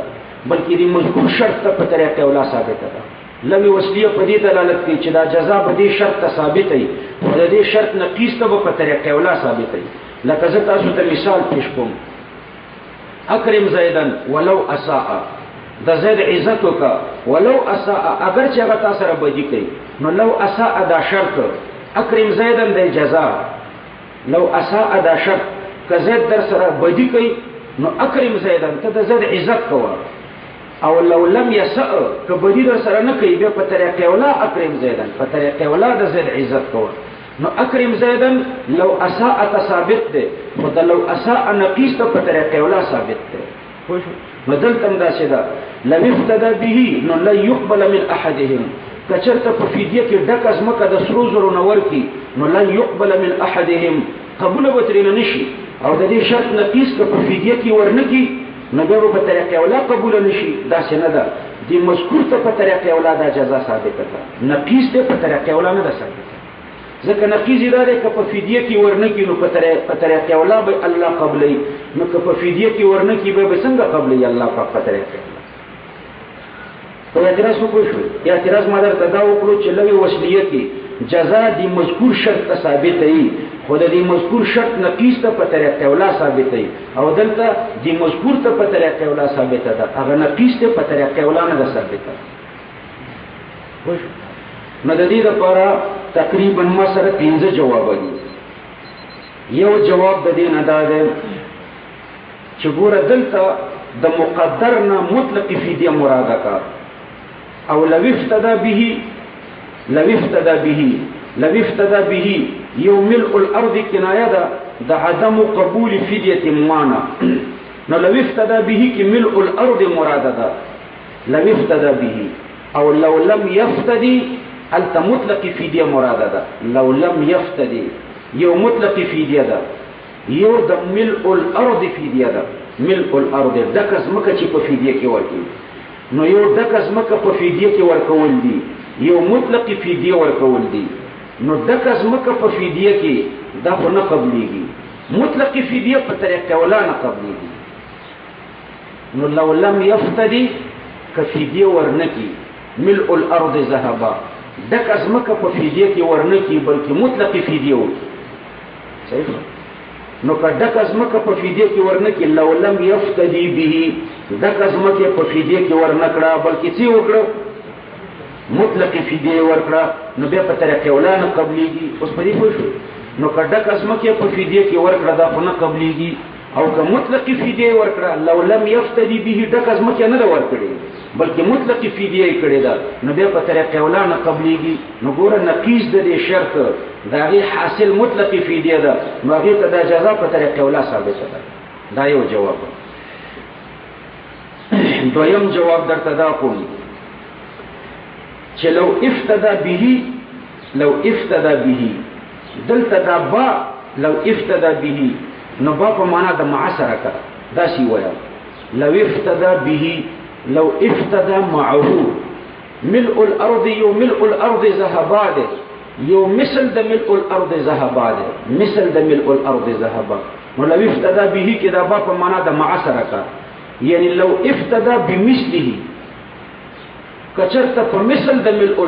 بلکې دې مذکور شرط ته په طریقې ولا ثابته ده لوی وسلیه په دې دلالت کوي چې دا جزا به دې شرط ثابته وي او دې شرط نقیص ته په طریقې ولا ثابته وي لکه زه تاسو ته مثال پیش کوم اکرم زیدن ولو اساء د زید عزت وکا ولو اساء اگر چې هغه تاسو سره بدی کوي نو لو اساء دا شرط اکرم زیدن د جزا لو اساء دا شرط که زید در سره بدی کوي نو اکرم زیدن ته د زید عزت کوه او لو لم يسأ که بدی در سره نه کوي بیا په طریقې ولا اکرم زیدن په طریقې ولا د زید عزت کوه نو اکرم زیدن لو اساء ثابت ده او د لو اساء نقیص ته په طریقې ولا ثابت ده نو دلته دا څه ده لم يفتدى به نو لا يقبل من احدهم کچرته په فدیه کې ډک از مکه د سرو زرو نور کی نو لا يقبل من احدهم قبول وترین نشي او د دې شرط نقیص په فدیه کې ورنکی نو به په طریقې ولا قبول نشي دا څه نه ده دې مذکور ته په طریقې ولا دا جزا ثابته ده نقیص ته په طریقې ولا نه ده ثابته ځکه نقیض اداره که په فدیه کې ورنکی نو په طریقې ولا به الله قبلې نو که په فدیه کې ورنکی به څنګه قبلې الله په طریقې په اعتراض وکړو یا اعتراض ما درته دا وکړو چې لوی وسلیه کې جزا دی مذکور شرط ثابت ای خود دی مذکور شرط نقیص ته په طریقې ولا ثابت ای او دلته دی مذکور ته په طریقې ولا ثابت ده هغه نقیص ته په طریقې ولا نه ثابت ده نو د دې لپاره تقریبا ما سره 15 جواب دي یو جواب د دې نه دا ده چې ګوره دلته د مقدر نه مطلق فدیه مراده کا او لو افتدى به یو ملء الارض کنایه ده د عدم قبول فدیه مانا نو لو افتدى به کی ملء الارض مراده ده لو افتدى به او لو لم يفتدي الت مطلق فدیه مراده ده لو لم يفتدي یو مطلق فدیه ده یو د ملء الارض فدیه ده ملء الارض دکس مکه چې په فدیه کې ورکی نو یو دکس مکه په فدیه کې ورکول دي یو مطلق فدیه ورکول دي نو دکس مکه په فدیه کې دا خو نه قبليږي مطلق فدیه په طریقه ولا نه قبليږي نو لو لم يفتدي کفدیه ورنکی ملء الارض ذهبا دکس مکه په فدیه کې ورنکی بلکې مطلق فدیه وکړي صحیح نو که دک از مکه په فدیه کې ورنکړي لو لم يفتدي به دک از مکه په فدیه کې ورنکړه بلکې څه وکړه مطلق فدیه ورکړه نو بیا په طریقې ولا نه قبليږي اوس په دې پوه شو نو که دک از مکه په فدیه کې ورکړه دا خو نه قبليږي او که مطلق فدیه ورکړه لو لم يفتدي به دک از مکه نه ورکړي بلکې مطلق فدیه کړي دا نو بیا په طریقې ولا نه قبليږي نو ګوره نقیض د دې شرط داغي حاصل مطلق فدیه ده نو هغه ته د جزا په طریقې ولا ثابت ده دا یو جواب دویم جواب درته دا کوم چې لو افتدى به دلته دا با لو افتدى به نو با په معنا د معاصره کا دا شی ویا لو افتدى به لو افتدى معه ملء الارض یو ملء الارض ذهبا ده یو مثل د ملء الارض ذهبا ده مثل د ملء الارض ذهبا نو لو افتدى به کې دا با په معنا د معاصره کا یعنی لو افتدى بمثله کچرته په مثل د ملء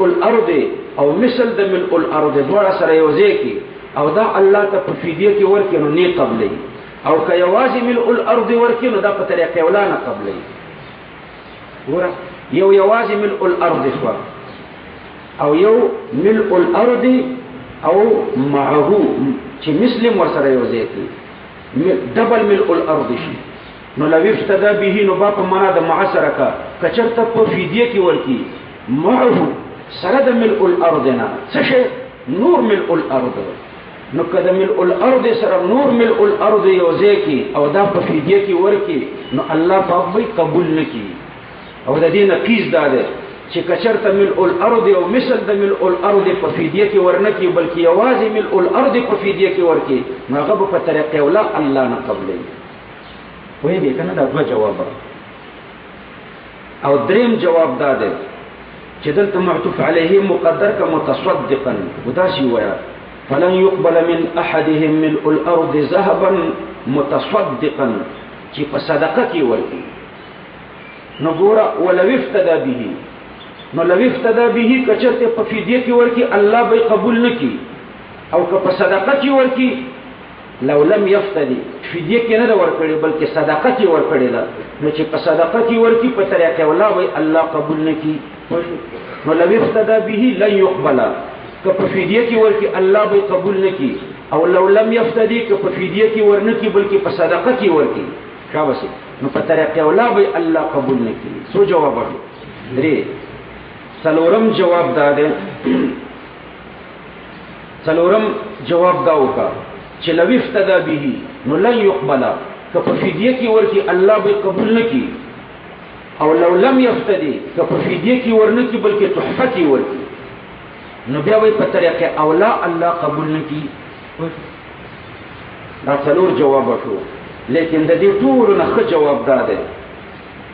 الارض او مثل د ملء الارض دواړه سره یو ځای کې او دا الله ته په فدیه کې ورکړي نو نه قبلې او که یوازې ملء الارض ورکی نو دا په طریقې اولا نه قبلې ګوره یو یوازې ملء الارض شو او یو ملء الارض او معه چې مسلم ورسره یو ځای کی دبل ملء الارض شي نو لو ابتدا به نو با په معنا د معسره کا کچرته په فدیه کې ورکی معه سره د ملء الارض نه څه شي نور ملء الارض نو کده ملء الارض سره نور ملء الارض یو ځای کی او دا په فدیه کې ورکی نو الله پاک به قبول نکي او د دې نقیز ده چې کچرته ملء الارض او مثل د ملء الارض په فدیه کې ورنکي بلکې یوازې ملء الارض په فدیه کې ورکی نو هغه په طریقې ولا الله نه قبلې وای به کنه دا دوه جواب او دریم جواب ده چې دلته معطوف علیه مقدر کا متصدقا وداشي ویا فلن يقبل من احدهم ملء الارض ذهبا متصدقا چې په صدقه کې ورکی نو ګوره ولو افتدى به نو لو افتدى به کچته په فدیه کې ورکی الله به قبول نکي او که په صدقه کې ورکی لو لم يفتدي فدیه کې نه ورکړي بلکې صدقه کې ورکړي نو چې په صدقه کې ورکی په طریقې ولا به الله قبول نکي نو لو افتدى به لن يقبل که په فدیه کې ورکی الله به قبول نکي او لو لم يفتدي که په فدیه کې ورنکي بلکې په صدقه کې ورکی شابه نو په طریقې ولا به الله قبول نکي سو جواب درې څلورم جواب ده څلورم جواب دا وکا چې لو افتدى به نو لن يقبل که په فدیه کې ورکی الله به قبول نکي او لو لم يفتدي که په فدیه کې ورنکي بلکې تحفه کې ورکی نو بیا وي په طریقې اولا الله قبول نکي دا څلور جواب شو لیکن د دې ټول نه ښه جواب ده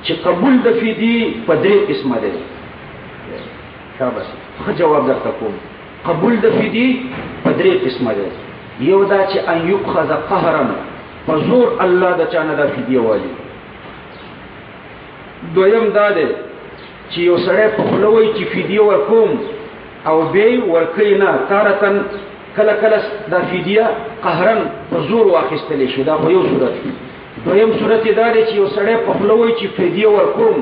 چې قبول د فدیه په درې قسمه ده شابه ښه جواب درته کوم قبول د فدیه په درې قسمه ده یو دا چې ان یؤخذ قهرا فزور الله د چانه د فدیه والی دویم دا ده چې یو سړی په خلوي چې فدیه ورکوم او به ورکینا تارتن کله کله د فدیه قهرا فزور واخستل شي دا په یو صورت دویم صورت دا ده چې یو سړی په خلوي چې فدیه ورکوم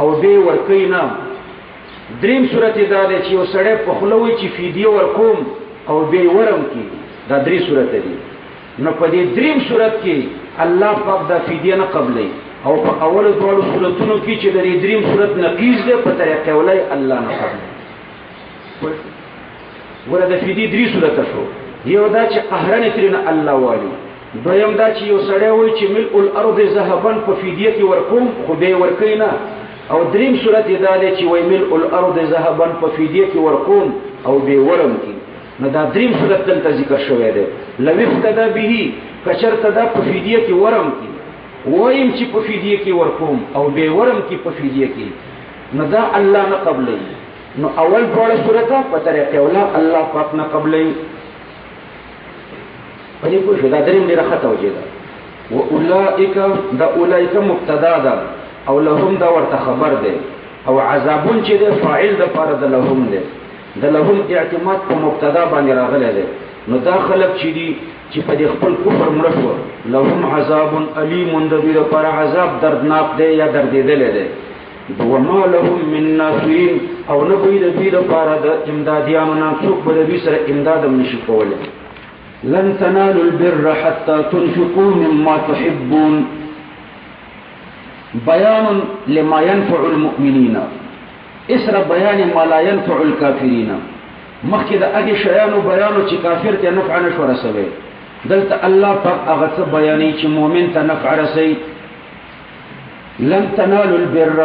او به ورکینا دریم صورت دا ده چې یو سړی په خلوي چې فدیه ورکوم او به ورم کی دا درې صورت دي نو په دې دریم صورت کې الله پاک دا فدیه نه قبلې او په اول دوه صورتونو کې چې د دریم صورت نقیز ده په طریقې ولای الله نه قبلې ورته فدیه درې صورت شو یو دا چې قهرن ترنه الله والی دویم دا چې یو سړی وای چې ملء الارض ذهبا په فدیه کې ورکوم خو به ورکینا او دریم صورت دا ده چې وای ملء الارض ذهبا په فدیه کې ورکوم او به ورم کی نو دا دریم صورت دلته ذکر شوی دی لو افتدى به کچرته دا په فدیه کې ورم کی وایم چې په فدیه کې ورکوم او به ورم کی په فدیه کې نو دا الله نه قبلې نو اول ډول صورت په طریقې ولا الله پاک نه قبلې په دې کو دا دریم ډیره خطا وجیدا و اولئک دا اولئک مبتدا ده او لهم دا ورته خبر ده او عذابون چې ده فاعل ده پر ده لهم ده د لهم اعتماد په مبتدا باندې راغلی ده نو دا خلق چې دي چې په دې خپل کفر مړ شو لهم عذاب الیم د دې لپاره عذاب دردناک دی یا دردیدل دی وما لهم من ناصرین او نه کوي د دې لپاره د امدادیانو نه څوک به د دې سره امداد هم نشي کولای لن تنالوا البر حتى تنفقوا مما تحبون بیان لما ينفع المؤمنین اسر بیان ما لا ينفع الكافرین مخکې د هغه شیانو بیانو چې کافر ته نفع نشو رسوي دلته الله پاک هغه څه بیانې چې مؤمن ته نفع رسي لن تنالوا البر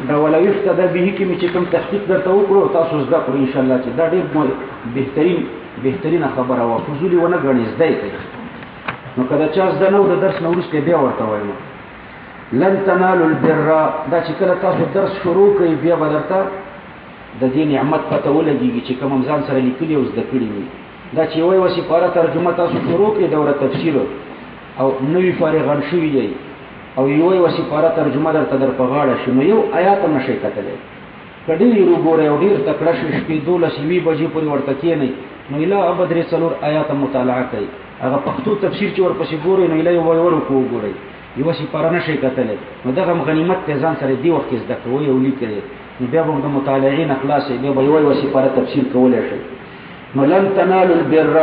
دا ولو افتدى به کې چې کوم تحقیق درته وکړو تاسو زده کړئ ان شاء الله چې دا ډېر بهترین خبره و فضولي ونه غړي زده کوي نو کله چې زده نو د درس نو ورسته بیا ورته وایم لن تنالوا البر دا چې کله تاسو درس شروع کړئ بیا بدرته د دې نعمت پته ولګيږي چې کوم ځان سره لیکلي او زده کړی وي دا چې وایي وسیپاره ترجمه تاسو شروع کړئ دوره تفسیر او نوې فارغان شوی دی او یو وسیپاره ترجمه درته در په غاړه شنو یو آیات نشي کتلې کډی یو ګوره او ډیر تکړه شپې 12 بجې پورې ورته کېنی نو اله ابدري څلور آیات مطالعه کوي هغه پښتو تفسیر چې ورپسې ګورئ نو ایله وایي ورکو ګورئ یو سپاره نشي کتلی نو دغه غنیمت ته ځان سره دی وخت کې زده کوئ او لیکئ نو بیا به د مطالعین اخلاص بیا به یو سپاره تفسیر کولی شي نو لن تنالوا البر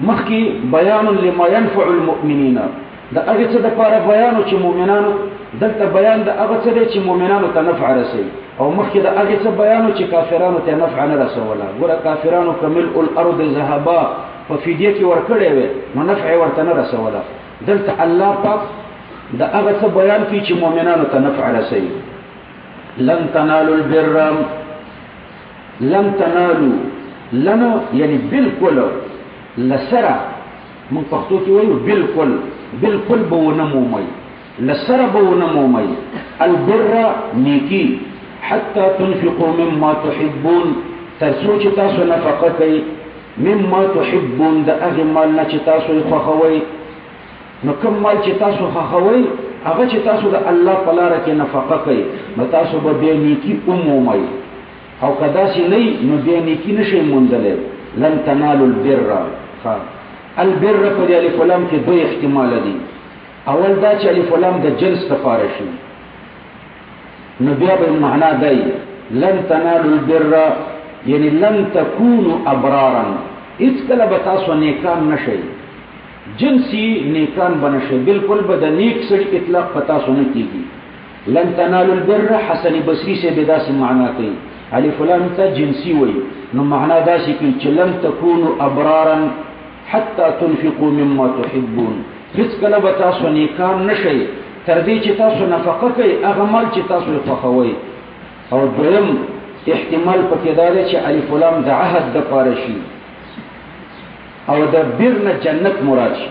مخکې بیان لما ينفع المؤمنین د هغه څه دپاره بیان چې مؤمنانو دلته بیان د هغه څه دی چې مؤمنانو ته نفع رسوي او مخکې د هغه څه بیان چې کافرانو ته نفع نه رسوله ګوره کافرانو که ملء الارض ذهبا په فدیه کې ورکړی وی نو نفع ورته نه رسوله دلته الله پاک د هغه څه بیان کوي چې مؤمنانو ته نفع رسوي لن تنالوا البر لن تنالوا لنا یعنی بالکل لسره من پښتو کې وایو بالکل به ونه مومئ لسره به ونه مومئ البر نیکی حتى تنفقوا مما تحبون تر څو چې تاسو نفقه کوئ مما تحبون د هغې مال نه چې تاسو یې خوښوئ نو کوم مال چې تاسو خوښوئ هغه چې تاسو د الله په لاره کې نفقه کوئ نو تاسو به بیا نیکي ومومئ او که داسې نه نو بیا نیکي نشئ موندلی لن تنالوا البر البر په دې الف لام کې دوه احتمال دي اول دا چې الف لام د جنس لپاره شي نو بیا به معنا دی لن تنالوا البر یعنی لن تكونوا ابرارا هیڅ کله به تاسو نیکان نشئ جنسی نیکان بنشئ بالکل به د نیک سړي اطلاق په تاسو نه کیږي لن تنالوا البر حسن بصری سے به داسې معنا کوي الف لام ته جنسی وایي نو معنا داسې کوي چې لن تكونوا ابرارا حتى تنفقوا مما تحبون هیڅ کله به تاسو نیکان نشئ تر دې چې تاسو نفقه کوئ هغه مال چې تاسو یې خوښوئ او دویم احتمال پکې دا دی چې الف لام د عهد دپاره شي او د بر نه جنت مراد شي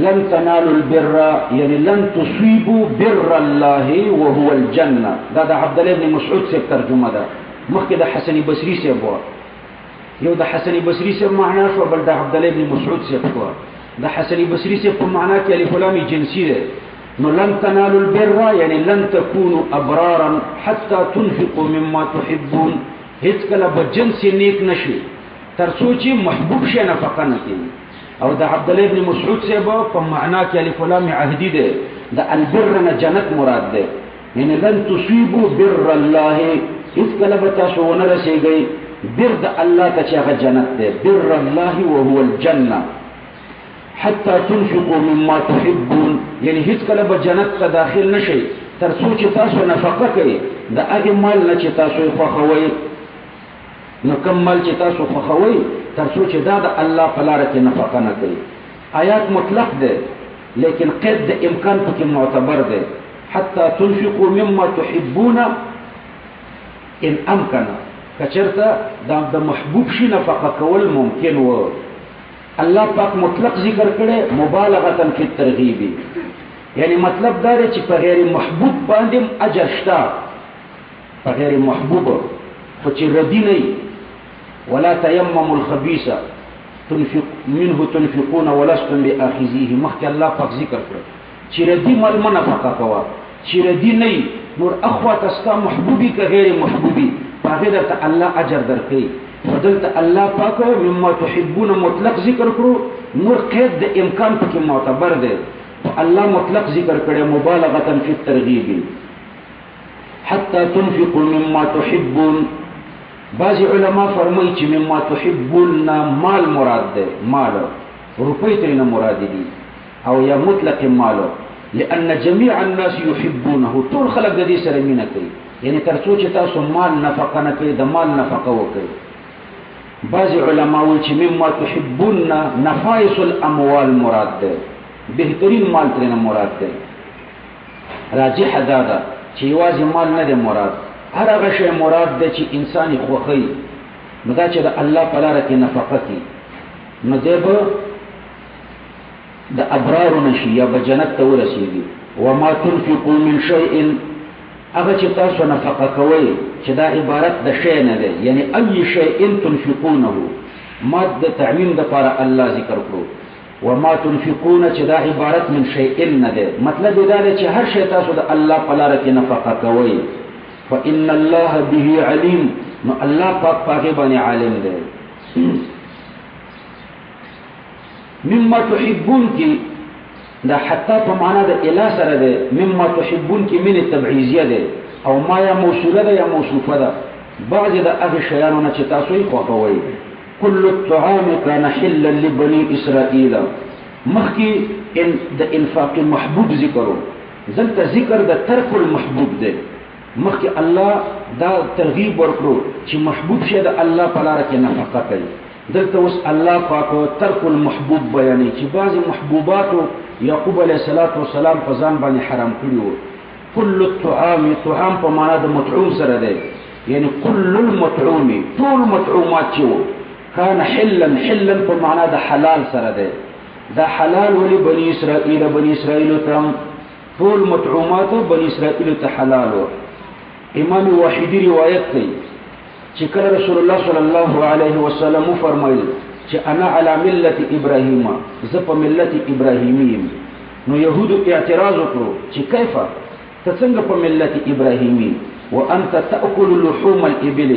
لن تنالوا البر یعنی لن تصيبوا بر الله وهو الجنه دا د عبدالله بن مسعود صاحب ترجمه ده مخکې د حسن بصري صاحب وه یو د حسن بصري صاحب معنا شو بل د عبدالله بن مسعود صاحب شو د حسن بصري صاحب په معنا کې الف لام جنسي ده نو لن تنالوا البر یعنی لن تكونوا ابرارا حتى تنفقوا مما تحبون هیڅ کله به جنس نیک نشي تر څو چې محبوب شي نفقه نه کوي او د عبدالله بن مسعود صاحب په معنا کې الف لام عهدي ده د البر نه جنت مراد ده یعنی لن تصيبوا بر الله هیڅ کله به تاسو ونه رسیږئ بر د الله ته چې هغه جنت ده بر الله وهو الجنه حتى تنفقوا مما تحبون یعنی هیڅ کله به جنت ته داخل نشئ تر څو چې تاسو نفقه کوئ د هغې مال نه چې تاسو یې خوښوئ نو کوم مال چې تاسو خوښوئ تر څو چې دا د الله په لاره کې نفقه نه کوي آیات مطلق ده لیکن قید د امکان پکې معتبر ده حتى تنفقوا مما تحبون ان امکن کچرته دا د محبوب شي نفقه کول ممکن و الله پاک مطلق ذکر کړي مبالغه فی الترغیب یعنی مطلب دا دی چې په غیر محبوب باندې اجر شته په غیر محبوب خو چې ردی نه ولا تيمموا الخبيث منه تنفقون ولستم باخذيه مخکې الله پاک ذکر کړ چې ردی مال منفقه کوا چې ردی نه نور اخوه تستا محبوبي که غیر محبوبي هغه درته الله اجر درکړي بدلته الله پاک مما تحبون مطلق ذکر کړو نور قید د امکان پکې معتبر دی الله مطلق ذکر کړي مبالغه فی الترغیب حتى تنفقوا مما تحبون بعض علما فرمایي چې مما تحبون مال مراد ده مال روپۍ ترنه مراد دي او یا مطلق مال لان جميع الناس يحبونه ټول خلک د دې سره مینه کوي یعنی تر څو چې تاسو مال نفقه نه کوي د مال نفقه وکړي بعض علما وایي چې مما تحبون نفائس الاموال مراد ده بهترین مال ترنه مراد ده راجح دا ده چې یوازې مال نه ده مراد هر هغه شی مراد ده چې انسان خوښي نو دا چې د الله په لاره کې نفقه کوي نو دی به د ابرار نشي یا به جنت ته ورسېږي وما تنفقوا من شيء هغه چې تاسو نفقه کوئ چې دا عبارت د شی نه دی یعنی ای شیء تنفقونه ماد د تعمیم دپاره الله ذکر کړو وما تنفقون چې دا عبارت من شیء نه دی مطلب دا دی چې هر شی تاسو د الله په لاره کې نفقه کوئ فإن الله به علیم نو الله پاک پاکه باندې عالم دی مما تحبون کی دا حتی په معنا د اله سره ده مما تحبون کی من تبعیضیه ده او ما یا موصوله ده یا موصوفه ده بعض د هغه شیانو نه چې تاسو یې خوښوئ كل الطعام كان حلا لبني اسرائيل مخکې د انفاق محبوب ذکرو ځکه ذکر د ترک المحبوب ده مخکې الله دا ترغیب ورکړو چې محبوب شه د الله په لار کې نفقه کوي دلته اوس الله پاک ترک المحبوب بیانوي چې بعضی محبوباتو یعقوب علیه السلام په ځان باندې حرام کړي وو كل الطعام طعام په معنا د مطعوم سره ده یعنی كل المطعوم ټول مطعومات چې كان حلا په معنا د حلال سره ده دا حلال ولي بني اسرائيل ته ټول مطعومات بني اسرائيل ته حلال و امام واحدی روایت کوي چې کله رسول الله صلی الله علیه وسلم فرمایل چې انا علی ملت ابراهیم زه په ملت ابراهیمی نو يهودو اعتراض وکړو چې کیفه ته څنګه په ملت ابراهیمی وانت تاكل لحوم الابل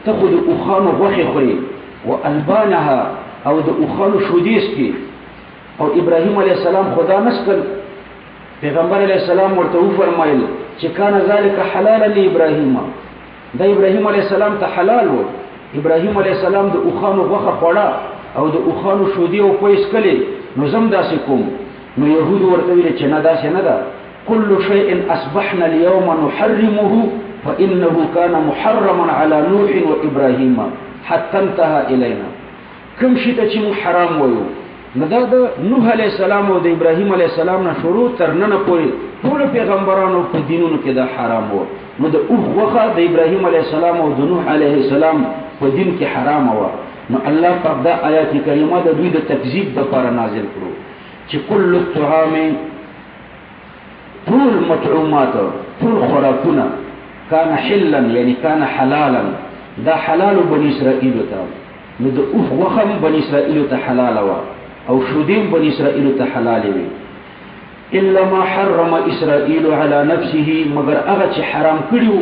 تاخذ اخان غوخي خوري والبانها او د اخان شودیس کی او ابراهیم علیه السلام خدا نسکل پیغمبر علیه السلام ورته فرمایل چې کان ذالک حلالا لابراهیم دا ابراهیم علیه السلام ته حلال و ابراهیم علیه السلام د اخان غوخه خوړه او د اخان شودی او کویس کلی نو زم داسې کوم نو يهود ورته ویل چې نه داسې نه ده كل شيء اصبحنا اليوم نحرمه فانه كان محرما على نوح وابراهيم حتى انتهى الينا کوم شي ته چې حرام وایو نو دا د نوح علیه السلام او د ابراهیم علیه السلام نه شروع تر نن پورې ټول پیغمبرانو په دینونو کې دا حرام و نو د اوغه د ابراهیم علیه السلام او د نوح علیه السلام په دین کې حرام و نو الله پاک دا آیات کریمه د دوی د تکذیب لپاره نازل کړو چې کل الطعام طول مطعومات طول خوراکونه کان حلا یعنی کان حلالا دا حلال بنی اسرائیل ته نو د اوغه بنی اسرائیل ته حلال و او شودیم بنی اسرائیل ته حلال وي الا ما حرم اسرائیل على نفسه مگر هغه چې حرام کړیو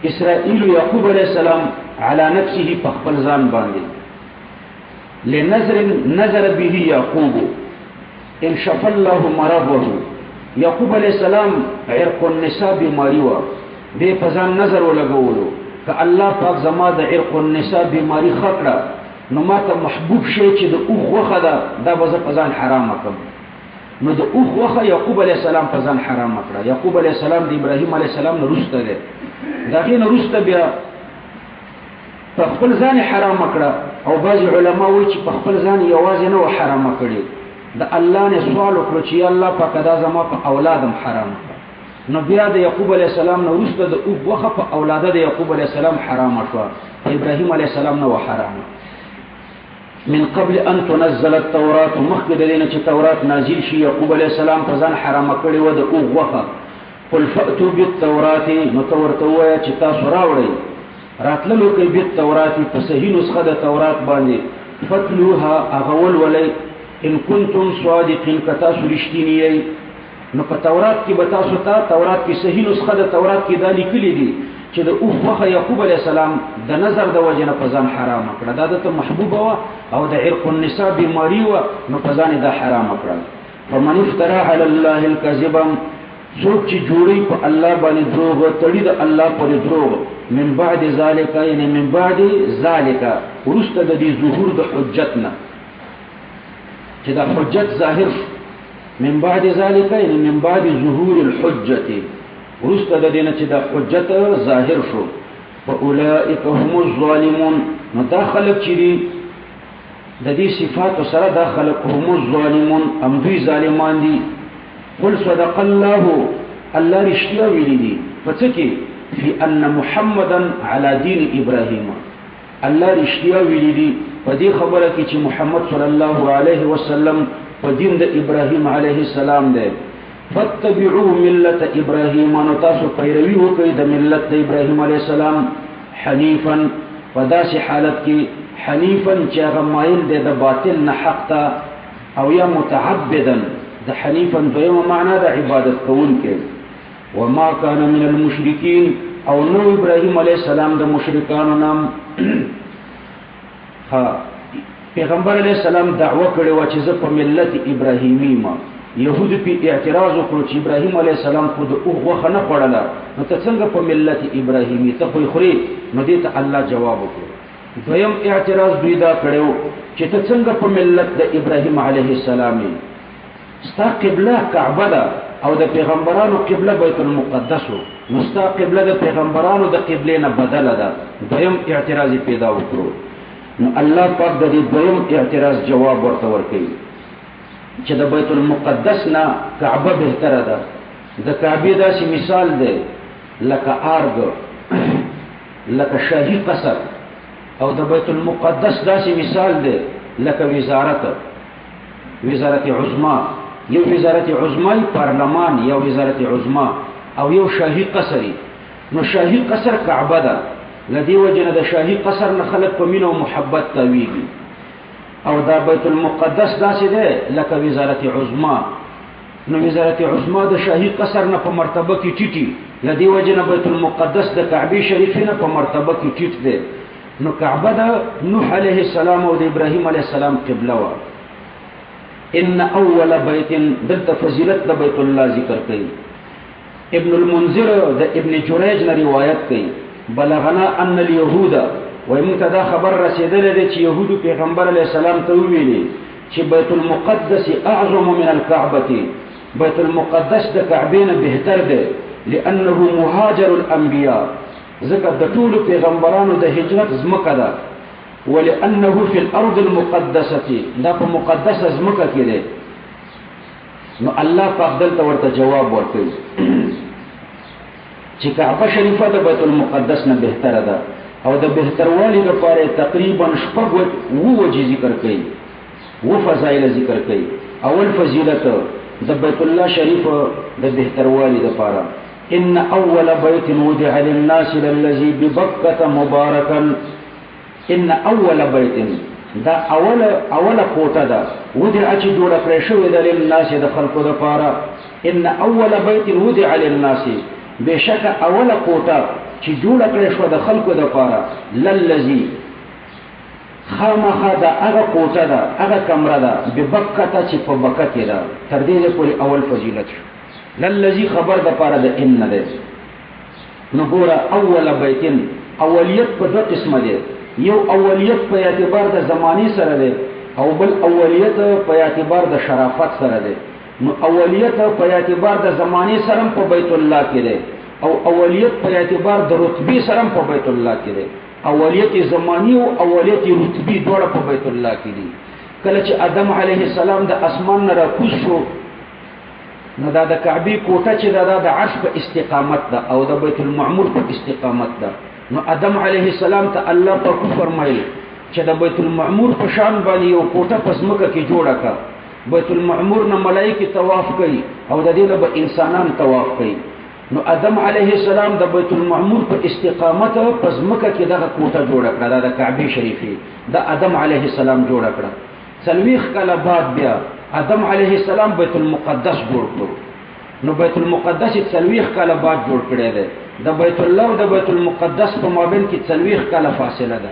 اسرائیل یعقوب علیہ السلام على نفسه په خپل ځان باندې لنظر به یعقوب ان شف الله مرضه یعقوب علیہ السلام عرق النساء بیماری و به په ځان نظر ولګولو ک الله پاک زما د عرق النساء بیماری خطر نو ماته محبوب شي چې د اوغه ده دا به په ځان حرام کړم نو د اوغه یعقوب علیه السلام په ځان حرام کړه یعقوب علیه السلام د ابراهیم علیه السلام نه رسته ده دا غي نه رسته بیا په خپل ځان حرام کړه او بعض علما وایي چې په خپل ځان یوازې نه حرام کړي د الله نه سوال وکړو چې الله پاک دا زما په اولادم حرام کړه نو بیا د یعقوب علیه السلام نه رسته د اوغه په اولاده د یعقوب علیه السلام حرام شو ابراهیم علیه السلام نه حرام من قبل ان تنزل التوراة مخکې دینه چې تورات نازل شي یعقوب علیه السلام په ځان حرام کړی و د اوغه قل فاتوا بالتوراة نو تورته وایي چې تاسو راوړئ راتللو کې بالتوراة په صحیح نسخه د تورات باندې فتلوها اغول ولي ان كنتم صادقين کتا سرشتینی نو په تورات کې به تاسو ته تورات کې صحیح نسخه د تورات کې دا لیکلي دي چې د اوغه یعقوب علیه السلام د نظر د وجنه په ځان حرام کړه دا د محبوب او د عرق النساء بیماری و نو په ځان دا حرام کړه فمن افترى على الله الكذب څوک چې جوړي په الله باندې دروغ تړي د الله پر دروغ من بعد ذلك یعنی من بعد ذلك ورسته د دې ظهور د حجتنا چې دا حجت ظاهر من بعد ذلك یعنی من بعد ظهور الحجه ورسته د دینه چې د حجت ظاهر شو فاولئک هم الظالمون متخلق چې د دې صفات سره داخل هم الظالمون ام دوی ظالمان دي قل صدق الله الله رشتیا ویلي دي پڅکی فی ان محمدا علی دین ابراهیم الله رشتیا ویلي دي په دې خبره کې چې محمد صلی الله علیه وسلم په دین د ابراهیم علیه السلام دی فاتبعوا ملت ابراهیم نو تاسو پیروي وکړئ د ملت د ابراهیم علیه السلام حنیفا په داسې حالت کې حنیفا چې هغه مایل دی د باطل نه حق ته او یا متعبدا د حنیفا دویمه معنا د عبادت کوونکی وما كان من المشرکین او نو ابراهیم علیه السلام د مشرکانو نام پیغمبر علیہ السلام دعوه کړې و چې زه په ملت ابراهیمی ما يهود په اعتراض وکړو چې ابراهیم علیه السلام خود اوغه نه پړله نو ته څنګه په ملت ابراهیمی ته خو خوري نو دې ته الله جواب وکړ دویم اعتراض دوی دا کړو چې ته څنګه په ملت د ابراهیم علیه السلام ستا قبله کعبه ده او د پیغمبرانو قبله بیت المقدس نو ستا قبله د پیغمبرانو د قبله نه بدله ده دویم اعتراض پیدا وکړو نو الله پاک د دې دویم اعتراض جواب ورته ورکړي چې د بیت المقدس نه کعبه بهتره ده د کعبه داسې مثال ده لکه ارګ لکه شاهي قصر او د بیت المقدس داسې مثال ده لکه وزارت عظما یو وزارت عظما پارلمان یو وزارت عظما او یو شاهي قصري نو شاهي قصر کعبه ده لدی وجنه د شاهي قصر نه خلق په مینه او محبت تاویږي او دا بیت المقدس داسې ده لکه وزارت عظما نو وزارت عظما د شاهي قصر نه په مرتبه کې ټیټي لدی وجنه بیت المقدس د کعبه شریفه نه په مرتبه کې ټیټ ده نو کعبه د نوح علیه السلام او د ابراهیم علیه السلام قبله و ان اول بیت دلته فضیلت د بیت الله ذکر کړي ابن المنذر د ابن جریج نه روایت کړي بلغنا ان اليهود ومنتدا خبر رسیدل دي چې يهود پیغمبر علیه السلام ته ویلي چې بیت المقدس اعظم من الكعبه بیت المقدس د کعبه نه بهتر ده لانه مهاجر الانبیاء ذکر د ټول پیغمبرانو د هجرت زمکه ده ولانه في الارض المقدسه دا په مقدسه زمکه کې ده نو الله پاک دلته ورته جواب ورکړي چې کعبه شریفه د بیت المقدس نه بهتره ده او د بهتروالی لپاره تقریبا شپږ وجې ذکر کړي فضایل ذکر کړي اول فضیلت د بیت الله شریف د بهتروالی لپاره ان اول بیت وضع للناس للذي ببکة مبارکا ان اول بیت دا اول کوټه ده وضع چې جوړ کړی شوی د للناس د خلقو لپاره ان اول بیت وضع للناس بشک اول کوټه چې جوړ کړی شو د خلقو لپاره للذي خامخا دا هغه کوټه ده هغه کمره ده ببکة چې په بکه کې ده تر دې پورې اول فضیلت شو للذي خبر د پاره د ان ده نو ګوره اول بیتن اولیت په دوه قسمه ده یو اولیت په اعتبار د زمانی سره ده او بل اولیت په اعتبار د شرافت سره ده نو اولیت په اعتبار د زمانی سره په بیت الله کې ده او اولیت په اعتبار د رتبه سره په بیت الله کې ده اولیت زمانی او اولیت رتبه دواړه په بیت الله کې دي کله چې آدم علیه السلام د اسمان نه راکوز شو نو دا د کعبه کوټه چې دا د عرش په استقامت ده او د بیت المعمور په استقامت ده نو آدم علیه السلام ته الله په فرمایي چې د بیت المعمور په شان باندې یو کوټه پس مکه کې جوړه کا بیت المعمور نه ملائکه طواف کوي او د دې له انسانان طواف کوي نو آدم علیه السلام د بیت المعمور په استقامت پس مکه کې دغه کوټه جوړه کړه د کعبه شریفه د آدم علیه السلام جوړه کړه سلويخ کله بعد بیا آدم علیه السلام بیت المقدس جوړ کړو نو بیت المقدس سلويخ کله بعد جوړ کړی دی د بیت الله او د بیت المقدس په مابین کې سلويخ کله فاصله ده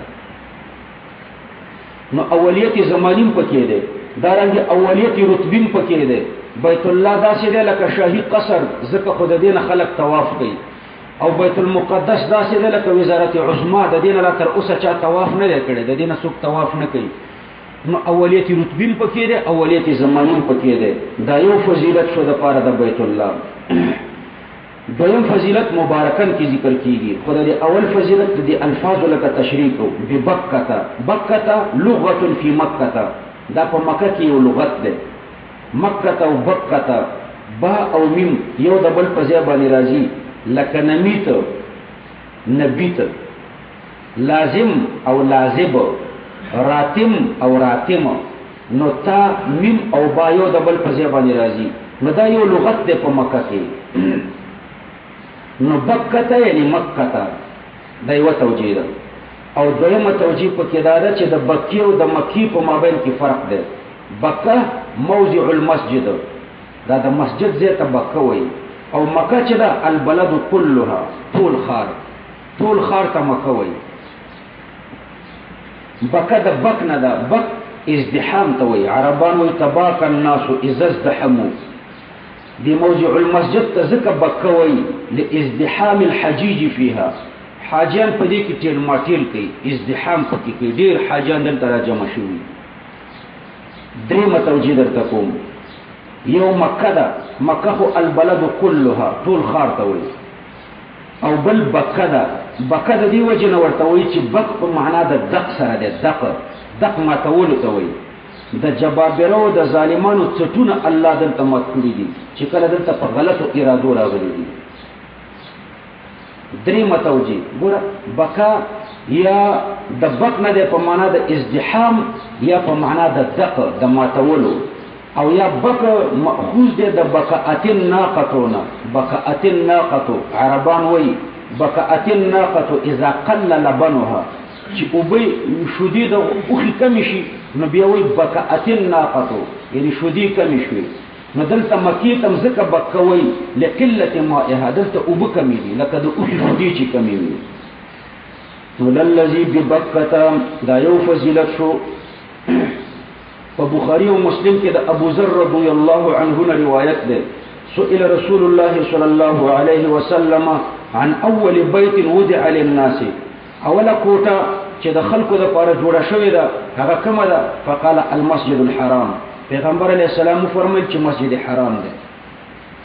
نو اولیت زمانیم پکې ده دارنګه اولیت رتبین پکې ده بیت الله داسې ده لکه شاهي قصر زکه خود دین خلق طواف کوي او بیت المقدس داسې ده لکه وزارت عظما د دین لا تر اوسه چا طواف نه کړي د دین څوک طواف نه کوي نو اولیت رتبین پکې ده اولیت زمانیم پکې ده دا یو فضیلت شو د پاره د بیت الله دویم فضیلت مبارکن کی ذکر کیږي خدای اول فضیلت د الفاظ لکه تشریح او ببکتا بکتا لغت فی مکه دا په مکه کې یو لغت ده مکه او بکتا با او میم یو د بل په ځای باندې راځي لکه نمیت نبیت لازم او لازب راتم او راتم نو تا میم او با یو د بل په ځای باندې راځي نو دا یو لغت ده په مکه کې نو بکته یعنی مکه دا یو توجیه ده او دویمه توجیه پکې دا ده چې د بکی او د مکی په مابین کې فرق ده بکه موضع المسجد دا د مسجد ځای ته بکه وایي او مکه چې ده البلد كلها طول خار ته مکه وایي بکه د بک نه ده بک ازدحام ته وایي. عربان وایي تباک الناس اذا ازدحموا. دی موضع المسجد ته ځکه بکه وایي لازدحام الحجیج فيها. حاجیان په دې کې ټیل ماټیل کوي، ازدحام پکې کوي، ډېر حاجیان دلته راجمع شوي. درېمه توجیه درته کوم، یو مکه ده، مکه خو البلد كلها ټول ښار ته وایي، او بل بکه ده. بکه د دې وجې نه ورته وایي چې بک په معنا د دق سره دی، دق ماتولو ته وایي. د جبابرو د ظالمانو څټونه الله دلته مات کړي دي چې کله دلته په غلطو ارادو راغلي دي. درېمه توجیه ګوره، بکا یا د بک نه دی په معنا د ازدحام یا په معنا د دق د ماتولو، او یا بک مأخوذ دی د بکاءت الناقتونه. بکاءت الناقه عربان وایي بکاءت الناقه اذا قل لبنها، چې اوبه شودې د اوښې کمې شي نو بیا وایي بکاءت الناقه، یعنی شودې کمې شوې. نو دلته مکې ته هم ځکه بکه وایي لقلت مائها، دلته اوبه کمې دي لکه د اوښې شودې چې کمې وي. نو للذي ببکه دا یو فضیلت شو. په بخاری او مسلم کې د ابو ذر رضی الله عنه روایت ده، سئل رسول الله صلی الله علیه وسلم عن اول بیت وضع للناس، اوله کوټه چې د خلکو لپاره جوړه شوې ده هغه کومه ده؟ فقال المسجد الحرام. پیغمبر علیه السلام فرمایل چې مسجد حرام ده.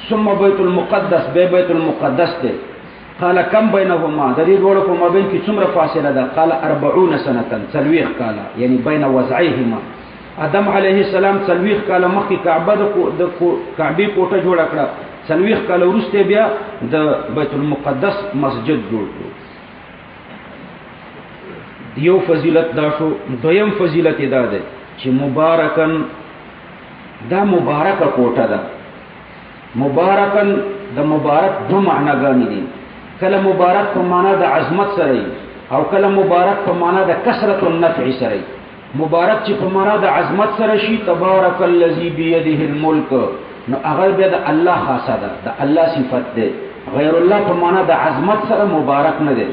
ثم بیت المقدس، به بیت المقدس ده. قال كم بينهما، د دې دوړو په مابین کې څومره فاصله ده؟ قال 40 سنه، 40 کاله، یعنی بین وضعیهما. آدم علیه السلام 40 کاله مخکې کعبه د کعبه کوټه جوړه کړه، 40 کاله وروسته بیا د بیت المقدس مسجد جوړ کړ. یو فضیلت دا شو. دویم فضیلت دا ده چې مبارکن، دا مبارکه کوټه ده. مبارکن د مبارک دو معناګانې دي، کله مبارک په معنا د عظمت سره او کله مبارک په معنا د کثرت النفع سره. مبارک چې په معنا د عظمت سره شي تبارک الذی بیده الملک، نو هغه بیا د الله خاصه ده، د الله صفت ده. غیر الله په معنا د عظمت سره مبارک نه ده.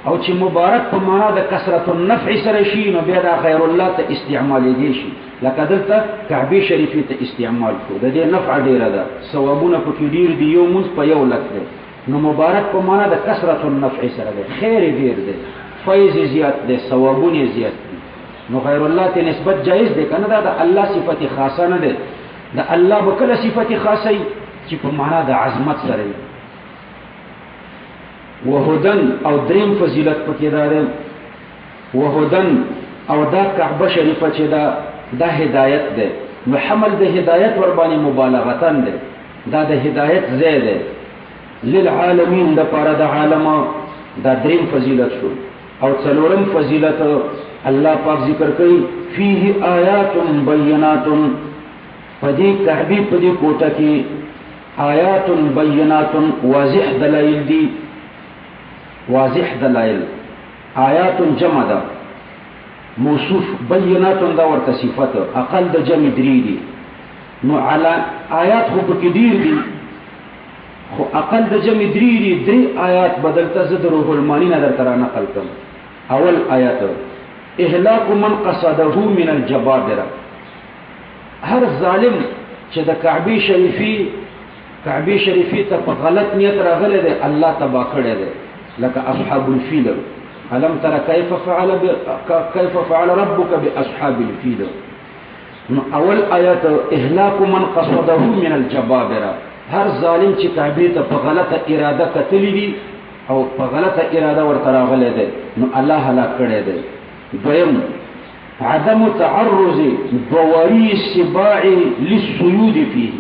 او چې مبارک په معنا د کثرت النفع سره شي نو بیا د غیر الله ته استعمال دی شي، لکه دلته کعبه شریفه ته استعمال کو، د دې نفع ډیره ده، ثوابونه پکې ډیر دي، یو مونږ په یو لک ده. نو مبارک په معنا د کثرت النفع سره ده، خیر ډیر ده، فیض زیات ده، ثوابونه زیات دي. نو غیر الله ته نسبت جایز ده کنه، دا د الله صفت خاصه نه ده. د الله بکله صفت خاصه چې په معنا د عظمت سره. وهدن او دریم فضیلت پکې ده، وهدن او دا کعبه شریفه چې دا هدایت ده، نو حمل د هدایت ور باندې مبالغتن ده، دا د هدایت ځای ده للعالمین، د پاره د عالم. دا دریم فضیلت شو. او څلورم فضیلت الله پاک ذکر کوي فيه آیات بینات، پدې کعبه پدې کوټه کې آیات بینات واضح دلایل دي. واضح دلائل، آیات جمع ده، موصوف بینات دا ورته صفت، اقل د جمع درې دي. نو علا آیات خو پکې ډیر دي، خو اقل د جمع درې دي. درې آیات بدلته زه د روح المانی نه درته را نقل کوم. اول آیات اهلاك من قصده من الجبابره، هر ظالم چې د کعبه شریفی ته په غلط نیت راغلی دی الله تبا کړی دی، لکه اصحاب الفیل. الم تر کیف فعل ربک باصحاب الفیل. نو اول آیات اهلاك من قصده من الجبابره، هر ظالم چې کعبه ته په غلطه اراده کتلی دي او په غلطه اراده ورته راغلی دی نو الله هلاک کړی دی. دویم عدم تعرض بواري السباع للصيود فيه،